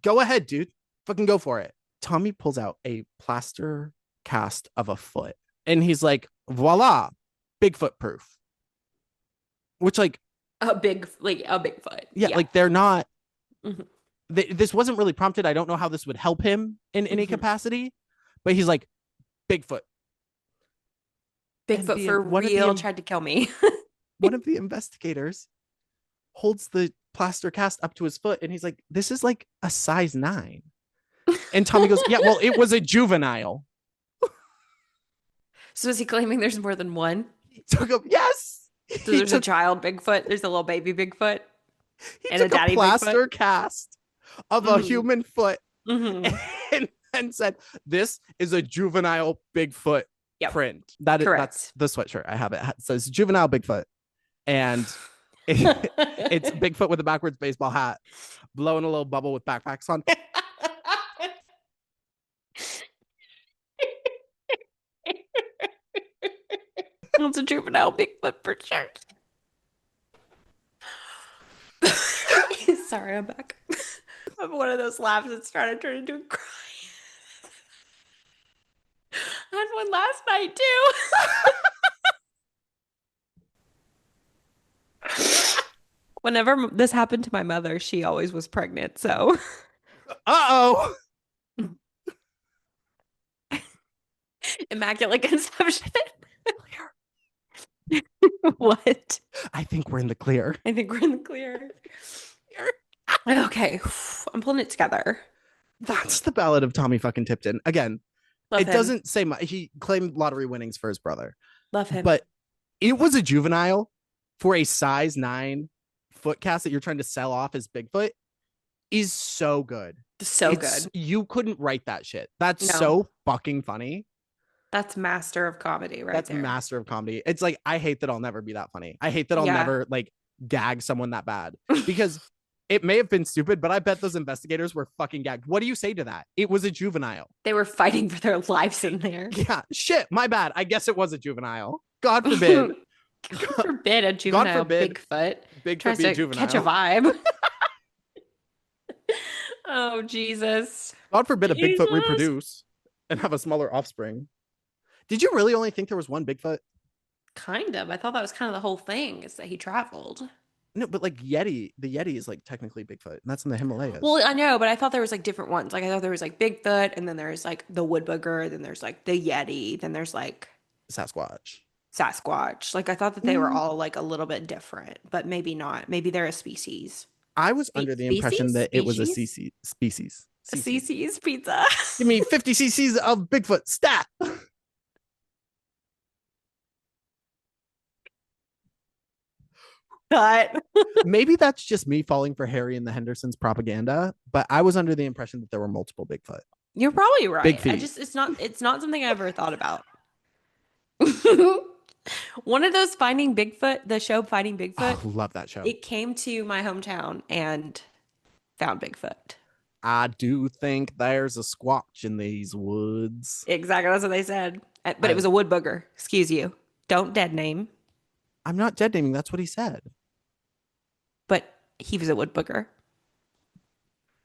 go ahead, dude. Fucking go for it. Tommy pulls out a plaster cast of a foot, and he's like, voila, Bigfoot proof. Which, like, a Bigfoot. Yeah, like they're not. Mm-hmm. This wasn't really prompted. I don't know how this would help him in any capacity, but he's like, Bigfoot. Bigfoot for real tried to kill me. One of the investigators holds the plaster cast up to his foot, and he's like, this is like a size 9. And Tommy goes, yeah, well, it was a juvenile. So is he claiming there's more than one? Yes. So there's a child Bigfoot, there's a little baby Bigfoot, and a daddy plaster Bigfoot cast of a human foot, and said, this is a juvenile Bigfoot print. That's the sweatshirt I have. It says juvenile Bigfoot, and it's Bigfoot with a backwards baseball hat blowing a little bubble with backpacks on. It's a juvenile Bigfoot for sure. Sorry, I'm back. I'm one of those laughs that's trying to turn into a cry. I had one last night too. Whenever this happened to my mother, she always was pregnant, so. Uh-oh. Immaculate conception. What? I think we're in the clear. Okay, I'm pulling it together. That's the ballad of Tommy fucking Tipton. Again, Love him. Doesn't say much. He claimed lottery winnings for his brother. Love him. But it was a juvenile for a size 9 foot cast that you're trying to sell off as Bigfoot is so good. Good. You couldn't write that shit. That's so fucking funny. That's master of comedy right there. That's master of comedy. It's like, I hate that I'll never be that funny. I hate that I'll never like gag someone that bad, because it may have been stupid, but I bet those investigators were fucking gagged. What do you say to that? It was a juvenile. They were fighting for their lives in there. Yeah, shit, my bad. I guess it was a juvenile. God forbid. God forbid a juvenile Bigfoot tries to juvenile. Catch a vibe. Oh, Jesus. God forbid a Bigfoot reproduce and have a smaller offspring. Did you really only think there was one Bigfoot? Kind of. I thought that was kind of the whole thing, is that he traveled. No, but like the Yeti is like technically Bigfoot, and that's in the Himalayas. Well, I know, but I thought there was like different ones. Like I thought there was like Bigfoot, and then there's like the wood booger, then there's like the Yeti, then there's like Sasquatch. Like I thought that they were all like a little bit different, but maybe not. Maybe they're a species. I was under the impression that it was a species. A CC's pizza. Give me 50 cc's of Bigfoot stat. Maybe that's just me falling for Harry and the Hendersons propaganda, but I was under the impression that there were multiple Bigfoot. You're probably right. Big feet. It's not something I ever thought about. One of those Finding Bigfoot, the show Finding Bigfoot. Oh, love that show. It came to my hometown and found Bigfoot. I do think there's a squatch in these woods. Exactly, that's what they said. But it was a wood booger. Excuse you. Don't dead name. I'm not dead naming. That's what he said. But he was a wood booger.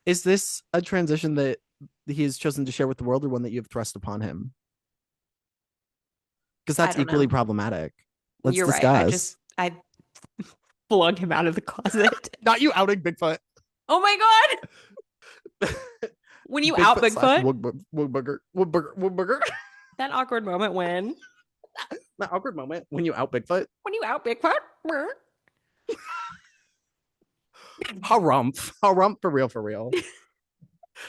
Is this a transition that he has chosen to share with the world, or one that you have thrust upon him? Because that's equally problematic. Let's discuss. Right. I flung him out of the closet. Not you outing Bigfoot. Oh my God. When you out Bigfoot. Woodbugger. That awkward moment when. That awkward moment when you out Bigfoot. When you out Bigfoot. Harumph for real.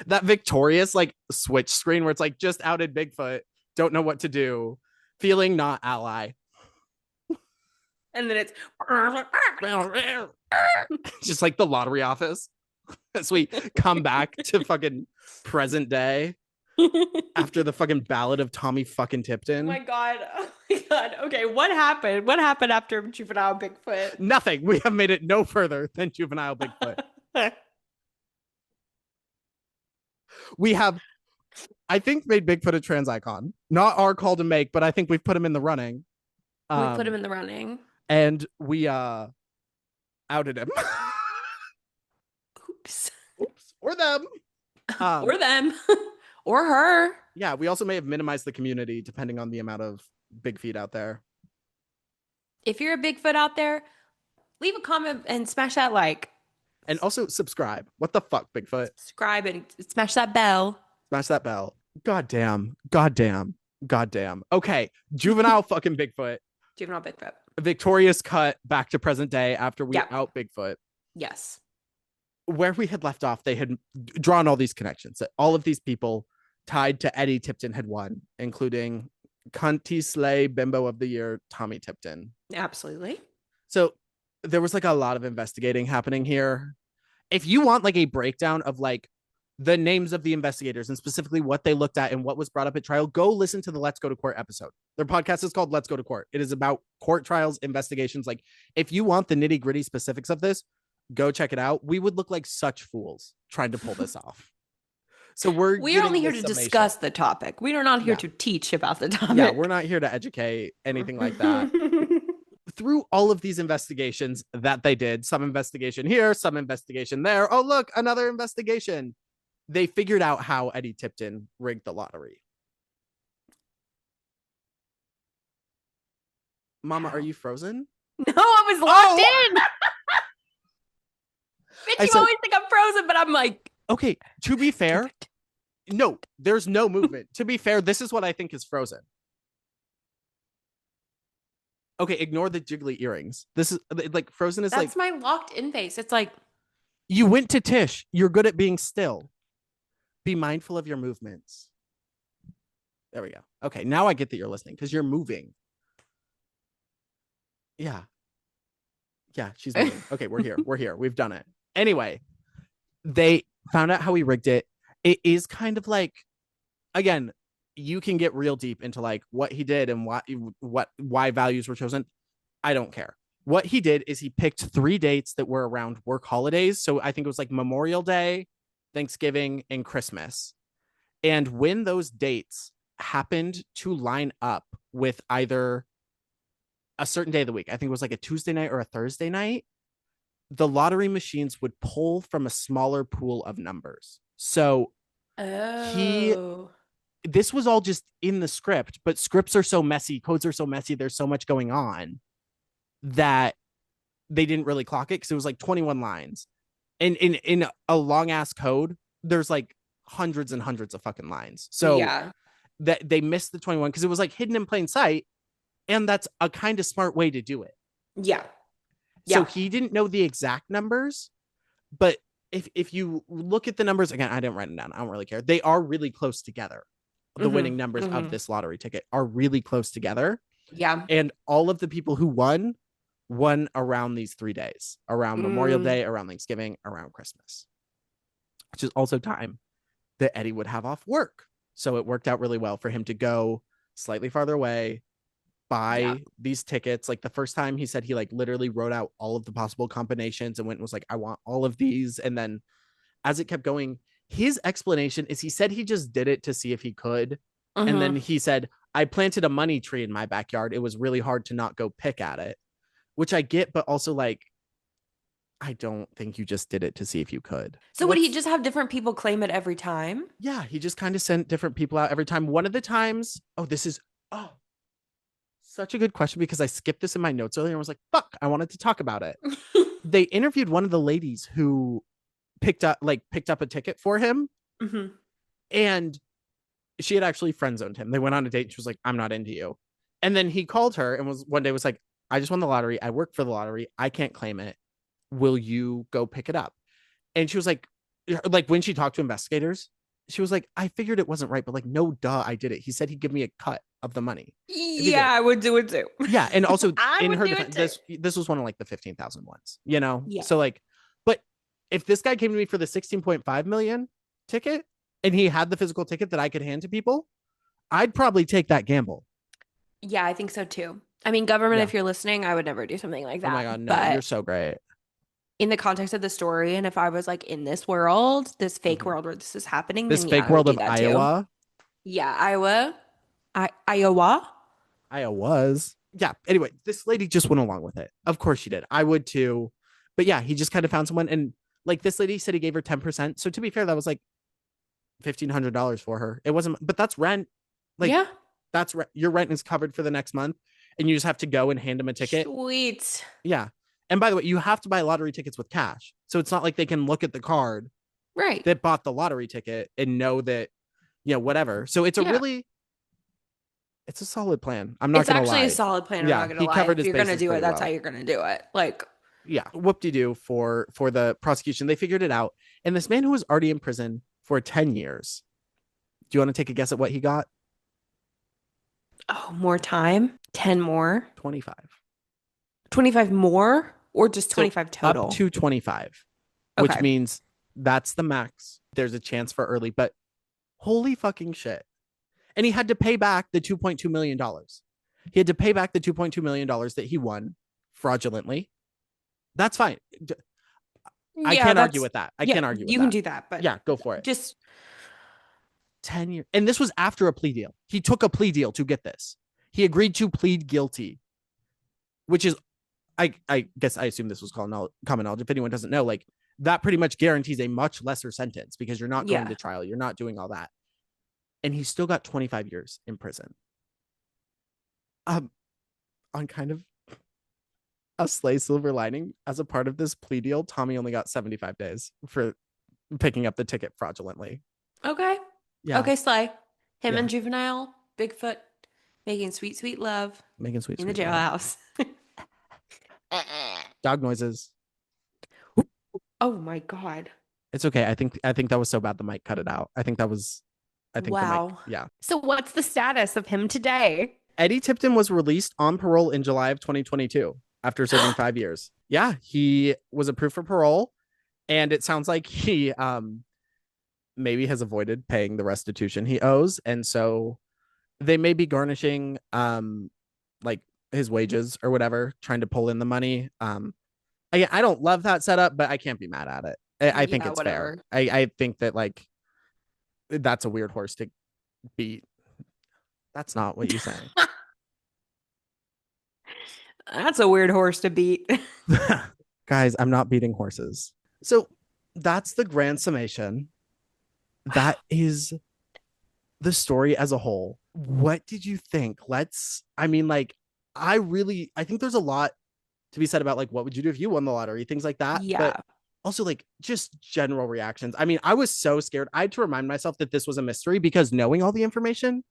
That victorious like switch screen where it's like, just outed Bigfoot, don't know what to do, feeling not ally. And then it's just like the lottery office as we come back to fucking present day after the fucking ballad of Tommy fucking Oh my Tipton. God. Oh my God. Okay, what happened? What happened after Juvenile Bigfoot? Nothing. We have made it no further than juvenile Bigfoot. We have, I think, made Bigfoot a trans icon. Not our call to make, but I think we've put him in the running. We put him Um, in the running. and we outed him. Oops. Oops, or them. Or them. Or her. Yeah, we also may have minimized the community depending on the amount of big feet out there. If you're a Bigfoot out there, leave a comment and smash that like. And also subscribe. What the fuck, Bigfoot? Subscribe and smash that bell. Smash that bell. God damn. God damn. God damn. Okay. Juvenile fucking Bigfoot. Juvenile Bigfoot. A victorious cut back to present day after we Yep. out Bigfoot. Yes. Where we had left off, they had drawn all these connections that all of these people tied to Eddie Tipton had won, including Cunty Slay Bimbo of the Year, Tommy Tipton. Absolutely. So there was like a lot of investigating happening here. If you want like a breakdown of like the names of the investigators and specifically what they looked at and what was brought up at trial, go listen to the Let's Go to Court episode. Their podcast is called Let's Go to Court. It is about court trials, investigations. Like if you want the nitty gritty specifics of this, go check it out. We would look like such fools trying to pull this off. So we're only here to discuss the topic. We are not here to teach about the topic. Yeah, we're not here to educate, anything like that. Through all of these investigations that they did, some investigation here, some investigation there. Oh, look, another investigation. They figured out how Eddie Tipton rigged the lottery. Mama, are you frozen? No, I was locked in. Bitch, you always think I'm frozen, but I'm like. Okay, to be fair, no, there's no movement. To be fair, this is what I think is frozen. Okay, ignore the jiggly earrings. This is like frozen is That's my locked in face. It's like you went to Tish. You're good at being still. Be mindful of your movements. There we go. Okay, now I get that you're listening because you're moving. Yeah. Yeah, she's moving. Okay, we're here. We're here. We've done it. Anyway, they found out how he rigged it. It is kind of like, again, you can get real deep into like what he did and why values were chosen. I don't care. What he did is he picked 3 dates that were around work holidays. So I think it was like Memorial Day, Thanksgiving, and Christmas. And when those dates happened to line up with either a certain day of the week, I think it was like a Tuesday night or a Thursday night, the lottery machines would pull from a smaller pool of numbers. So this was all just in the script, but scripts are so messy, codes are so messy, there's so much going on that they didn't really clock it because it was like 21 lines. And in a long ass code, there's like hundreds and hundreds of fucking lines. So that they missed the 21 because it was like hidden in plain sight. And that's a kind of smart way to do it. Yeah. So he didn't know the exact numbers, but if you look at the numbers, again, I didn't write them down. I don't really care. They are really close together. The winning numbers of this lottery ticket are really close together. Yeah. And all of the people who won around these 3 days, around Memorial Day, around Thanksgiving, around Christmas, which is also time that Eddie would have off work. So it worked out really well for him to go slightly farther away, buy these tickets. Like the first time he said he like literally wrote out all of the possible combinations and went and was like, I want all of these. And then as it kept going, his explanation is he said he just did it to see if he could. And then he said, I planted a money tree in my backyard. It was really hard to not go pick at it, which I get, but also like, I don't think you just did it to see if you could. So would he just have different people claim it every time? Yeah, he just kind of sent different people out every time. One of the times, such a good question because I skipped this in my notes earlier and was like, fuck, I wanted to talk about it. They interviewed one of the ladies who picked up a ticket for him. And she had actually friend zoned him. They went on a date and she was like, I'm not into you. And then he called her and was like, I just won the lottery. I work for the lottery. I can't claim it. Will you go pick it up? And she was like when she talked to investigators, she was like, I figured it wasn't right, but like, no, duh, I did it. He said he'd give me a cut of the money if he did Yeah, it. I would do it too. Yeah, and also I in would her do it defense, too. this was one of like the 15,000 ones, you know. Yeah. So like, but if this guy came to me for the 16.5 million ticket and he had the physical ticket that I could hand to people, I'd probably take that gamble. Yeah, I think so too. I mean, government, Yeah. if you're listening, I would never do something like Oh my that. god, no, you're But so great. in the context of the story, and if I was like in this world, this fake Mhm. world where this is happening, This then yeah, fake I would world do of that too. Iowa, Yeah, Iowa. Iowa's. Yeah. Anyway, this lady just went along with it. Of course she did. I would too. But yeah, he just kind of found someone, and like this lady said he gave her 10%. So to be fair, that was like $1,500 for her. It wasn't, but that's rent. Like Yeah. that's your rent is covered for the next month, and you just have to go and hand them a ticket. Sweet. Yeah. And by the way, you have to buy lottery tickets with cash. So it's not like they can look at the card Right. that bought the lottery ticket and know that, whatever. So Yeah. it's a solid plan. I'm not It's gonna actually a lie. solid plan, I'm not Yeah, gonna he lie. covered If his you're gonna bases do it, pretty that's how well. you're gonna do it. Like, Yeah, whoop-de-doo for the prosecution. They figured it out. And this man who was already in prison for 10 years. Do you want to take a guess at what he got? oh, more time? 10 more? 25. 25 more? Or just So 25 up total? to 25, which Okay. means that's the max. There's a chance for early, but holy fucking shit. And he had to pay back the $2.2 million. He had to pay back the $2.2 million that he won fraudulently. That's fine. I Yeah, can't argue that's with that. I yeah, can't argue with you can that. do that, but Yeah, go for it. just 10 years. And this was after a plea deal. He took a plea deal to get this. He agreed to plead guilty, which is, I guess I assume this was called common knowledge. If anyone doesn't know, like that pretty much guarantees a much lesser sentence because you're not going yeah. to trial. You're not doing all that. And he still got 25 years in prison. On kind of a slay silver lining, as a part of this plea deal, Tommy only got 75 days for picking up the ticket fraudulently. Okay. Yeah. Okay, Slay. Him Yeah. and Juvenile, Bigfoot, making sweet, sweet love Making sweet, in the sweet love. jailhouse. Dog noises. Oh my God. It's okay. I think that was so bad the mic cut it out. I think the mic, Wow. yeah. So what's the status of him today? Eddie Tipton was released on parole in July of 2022 after serving 5 years. Yeah, he was approved for parole, and it sounds like he maybe has avoided paying the restitution he owes, and so they may be garnishing like his wages or whatever, trying to pull in the money. I don't love that setup, but I can't be mad at it. I think Yeah, it's fair. whatever. I think that like that's a weird horse to beat. That's not what you sang. That's a weird horse to beat. Guys, I'm not beating horses. So that's the grand summation. Wow. That is the story as a whole. What did you think? I mean, like, I think there's a lot to be said about like, what would you do if you won the lottery? Things like that. But Yeah. also, like, just general reactions. I mean, I was so scared. I had to remind myself that this was a mystery because knowing all the information,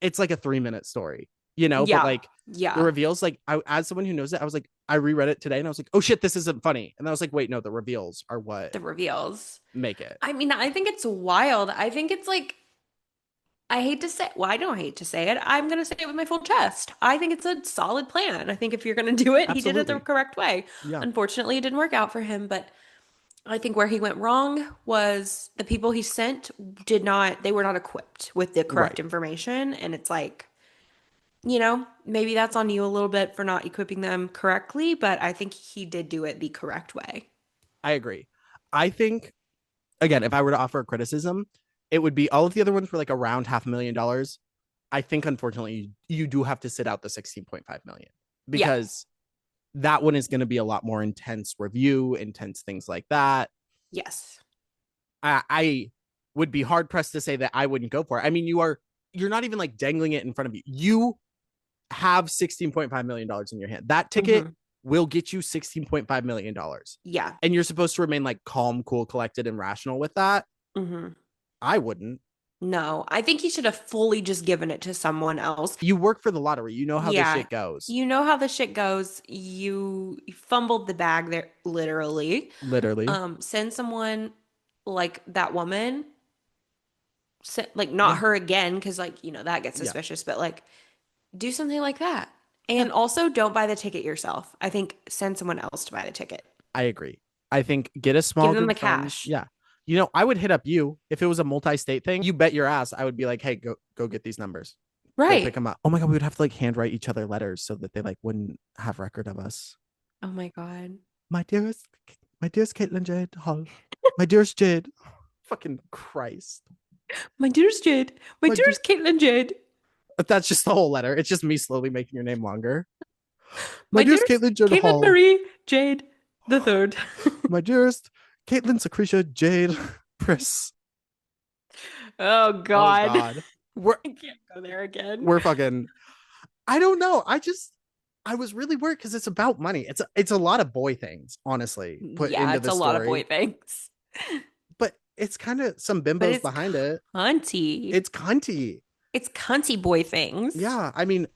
it's like a 3-minute story, but Yeah. like, the Yeah. reveals, like as someone who knows it, I was like, I reread it today and I was like, oh shit, this isn't funny. And I was like, wait, no, the reveals are what The reveals. make it. I mean, I think it's wild. I think it's like, I hate to say, well, I don't hate to say it. I'm going to say it with my full chest. I think it's a solid plan. I think if you're going to do it, he did it the Absolutely. correct way. Yeah. Unfortunately, it didn't work out for him, but I think where he went wrong was the people he sent they were not equipped with the correct Right. information. And it's like, maybe that's on you a little bit for not equipping them correctly, but I think he did do it the correct way. I agree. I think, again, if I were to offer a criticism, it would be all of the other ones were like around $500,000. I think, unfortunately, you do have to sit out the 16.5 million Yeah. because that one is going to be a lot more intense review, intense things like that. Yes. I would be hard pressed to say that I wouldn't go for it. I mean, you're not even like dangling it in front of you. You have $16.5 million in your hand. That ticket Mhm. will get you $16.5 million. Yeah. And you're supposed to remain like calm, cool, collected, and rational with that. Hmm. I wouldn't. No, I think he should have fully just given it to someone else. You work for the lottery. You know how this Yeah. shit goes. You know how the shit goes. You fumbled the bag there, literally. Literally. Send someone like that woman Like not Yeah. her again because like, that gets Yeah. suspicious, but like do something like that. Yeah. And also don't buy the ticket yourself. I think send someone else to buy the ticket. I agree. I think get a Give small them group the of friends. cash. Yeah. I would hit up you if it was a multi-state thing. You bet your ass I would be like, hey, go get these numbers. Go pick Right. them up. Oh my god, we would have to like handwrite each other letters so that they like wouldn't have record of us. Oh my God. My dearest, my dearest Caitlin Jade Hall. My dearest Jade. Fucking Christ. My dearest Jade. My My dear, dearest Caitlin Jade. that's just the whole letter. It's just me slowly making your name longer. My My dearest dearest Caitlin Jade Caitlin Hall. Marie Jade the third. My dearest Caitlin Secretia Jade Priss. Oh Oh God. God. We're I can't go there again. we're fucking I don't know. I was really worried because it's about money. It's a lot of boy things, honestly, put Yeah, into it's the a lot of boy story. things. But it's kind of some But bimbos it's behind it. cunty. It's cunty. It's cunty boy things. Yeah. I mean,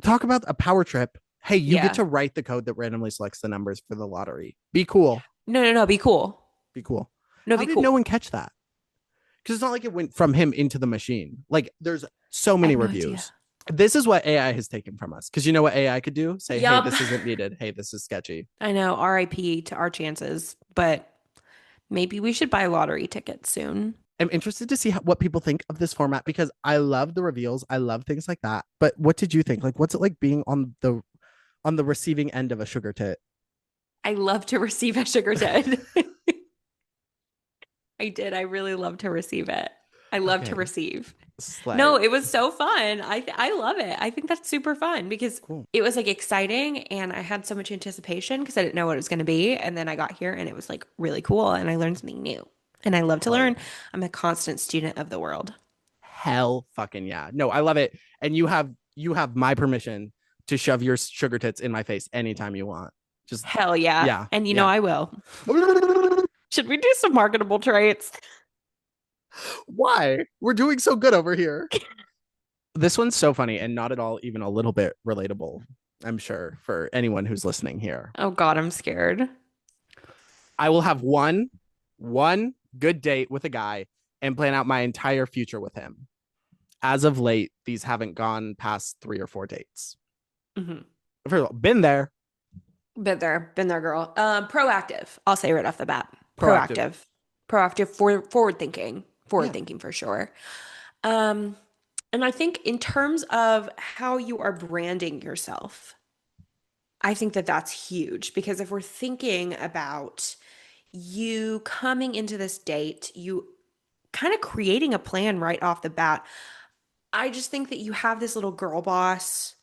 talk about a power trip. Hey, you get Yeah. to write the code that randomly selects the numbers for the lottery. Be cool. No, no, no. Be cool. Be cool. No, How be did no cool. one catch that? Because it's not like it went from him into the machine. Like there's so I many have no idea. reviews. This is what AI has taken from us. Because you know what AI could do? Say, hey, Yup. this isn't needed. Hey, this is sketchy. I know. RIP to our chances, but maybe we should buy lottery tickets soon. I'm interested to see what people think of this format because I love the reveals. I love things like that. But what did you think? Like, what's it like being on the receiving end of a sugar tit? I love to receive a sugar dad. I did. I really love to receive it. I love to Okay, receive. No, slay. it was so fun. I love it. I think that's super fun because Cool. it was like exciting and I had so much anticipation because I didn't know what it was going to be. And then I got here and it was like really cool and I learned something new. And I love to Hell learn. yeah. I'm a constant student of the world. Hell fucking yeah. No, I love it. And you have my permission to shove your sugar tits in my face anytime you want. Just Hell yeah. yeah, And yeah. I will. Should we do some marketable traits? Why? We're doing so good over here. This one's so funny and not at all even a little bit relatable, I'm sure, for anyone who's listening here. Oh God, I'm scared. I will have one good date with a guy and plan out my entire future with him. As of late, these haven't gone past 3 or 4 dates. Mm-hmm. First of all, been there. Been there, girl. Proactive. I'll say right off the bat. Proactive. Proactive, forward Yeah. thinking for sure. Um, and I think in terms of how you are branding yourself, I think that that's huge because if we're thinking about you coming into this date, you kind of creating a plan right off the bat, I just think that you have this little girl boss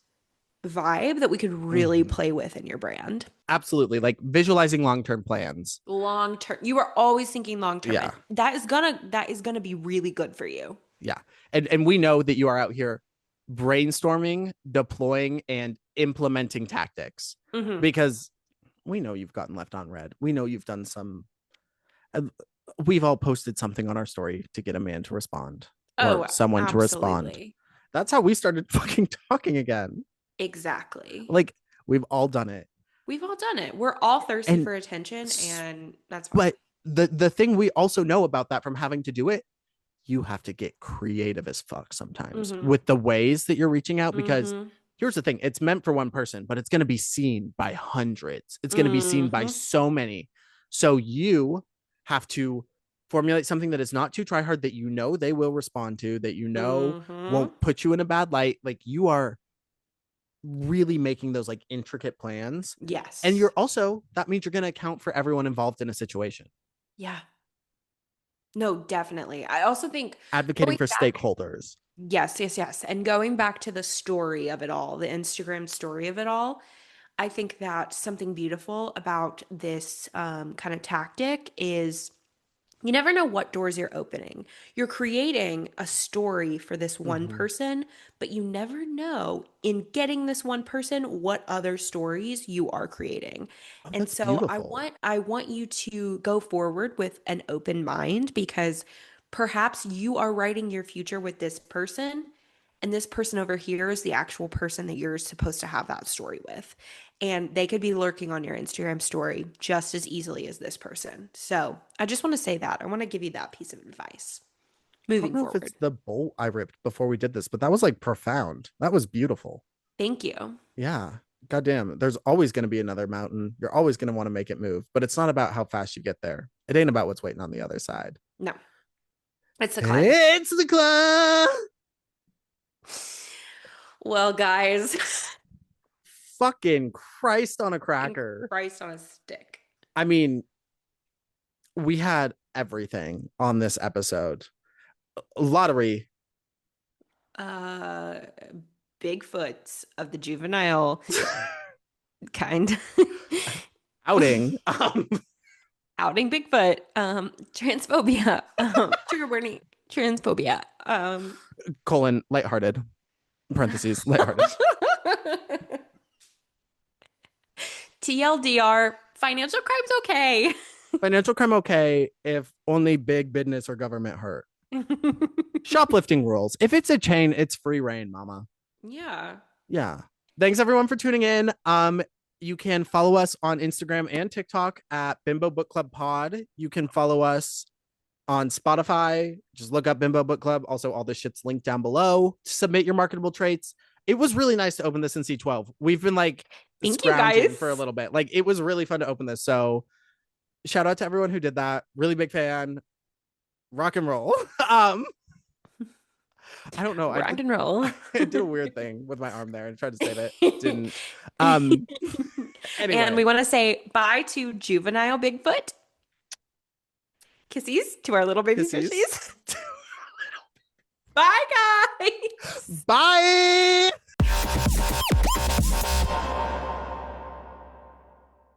vibe that we could really Mhm. play with in your brand. Absolutely. Like visualizing long-term plans. Long term. You are always thinking long term. Yeah. And that is gonna be really good for you. Yeah. And we know that you are out here brainstorming, deploying, and implementing tactics Hmm. because we know you've gotten left on red. We know you've done some uh, we've all posted something on our story to get a man to respond or Oh, someone to respond. absolutely. That's how we started fucking talking again. Exactly. Like we've all done it. We've all done it. We're all thirsty And for attention, and that's fine. but the thing we also know about that from having to do it, you have to get creative as fuck sometimes Hmm. with the ways that you're reaching out because Hmm. here's the thing, it's meant for one person, but it's going to be seen by hundreds. It's going to be seen by Hmm. so many. So you have to formulate something that is not too try hard, that you know they will respond to, that you know Hmm. won't put you in a bad light. Like you are really making those like intricate plans. And Yes. you're also, that means you're going to account for everyone involved in a situation. Yeah. No, definitely. I also think Advocating going for back, stakeholders. yes, yes, yes. And going back to the story of it all, the Instagram story of it all, I think that something beautiful about this kind of tactic is you never know what doors you're opening. You're creating a story for this one Mm-hmm. person, but you never know in getting this one person what other stories you are creating. Oh, And that's so beautiful. I want you to go forward with an open mind because perhaps you are writing your future with this person and this person over here is the actual person that you're supposed to have that story with. And they could be lurking on your Instagram story just as easily as this person. So I just want to say that. I want to give you that piece of advice. I don't moving know if it's forward. the bolt I ripped before we did this, but that was like profound. That was beautiful. Thank you. Yeah. Goddamn. There's always going to be another mountain. You're always going to want to make it move, but it's not about how fast you get there. It ain't about what's waiting on the other side. No, it's the climb. It's the climb. Well, guys, Fucking Christ on a and cracker. Christ on a stick. I mean, we had everything on this episode. Lottery. Uh, Bigfoots of the juvenile kind. Outing. Outing Bigfoot. Transphobia. Trigger warning. Transphobia. Colon, lighthearted. Parentheses, lighthearted. TLDR. Financial crime's okay. Financial crime okay if only big business or government hurt. Shoplifting rules. If it's a chain, it's free reign, mama. Yeah. Yeah. Thanks everyone for tuning in. You can follow us on Instagram and TikTok at Bimbo Book Club Pod. You can follow us on Spotify. Just look up Bimbo Book Club. Also, all this shit's linked down below. Submit your marketable traits. It was really nice to open this in C12. We've been like Thank you scrounging guys for a little bit. Like it was really fun to open this. So shout out to everyone who did that. Really big fan. Rock and roll. I don't know. Rock and roll. I did a weird thing with my arm there and tried to save it. Didn't. Anyway. And we want to say bye to juvenile Bigfoot. Kissies to our little baby Kissies. fishies. Bye, guys. Bye.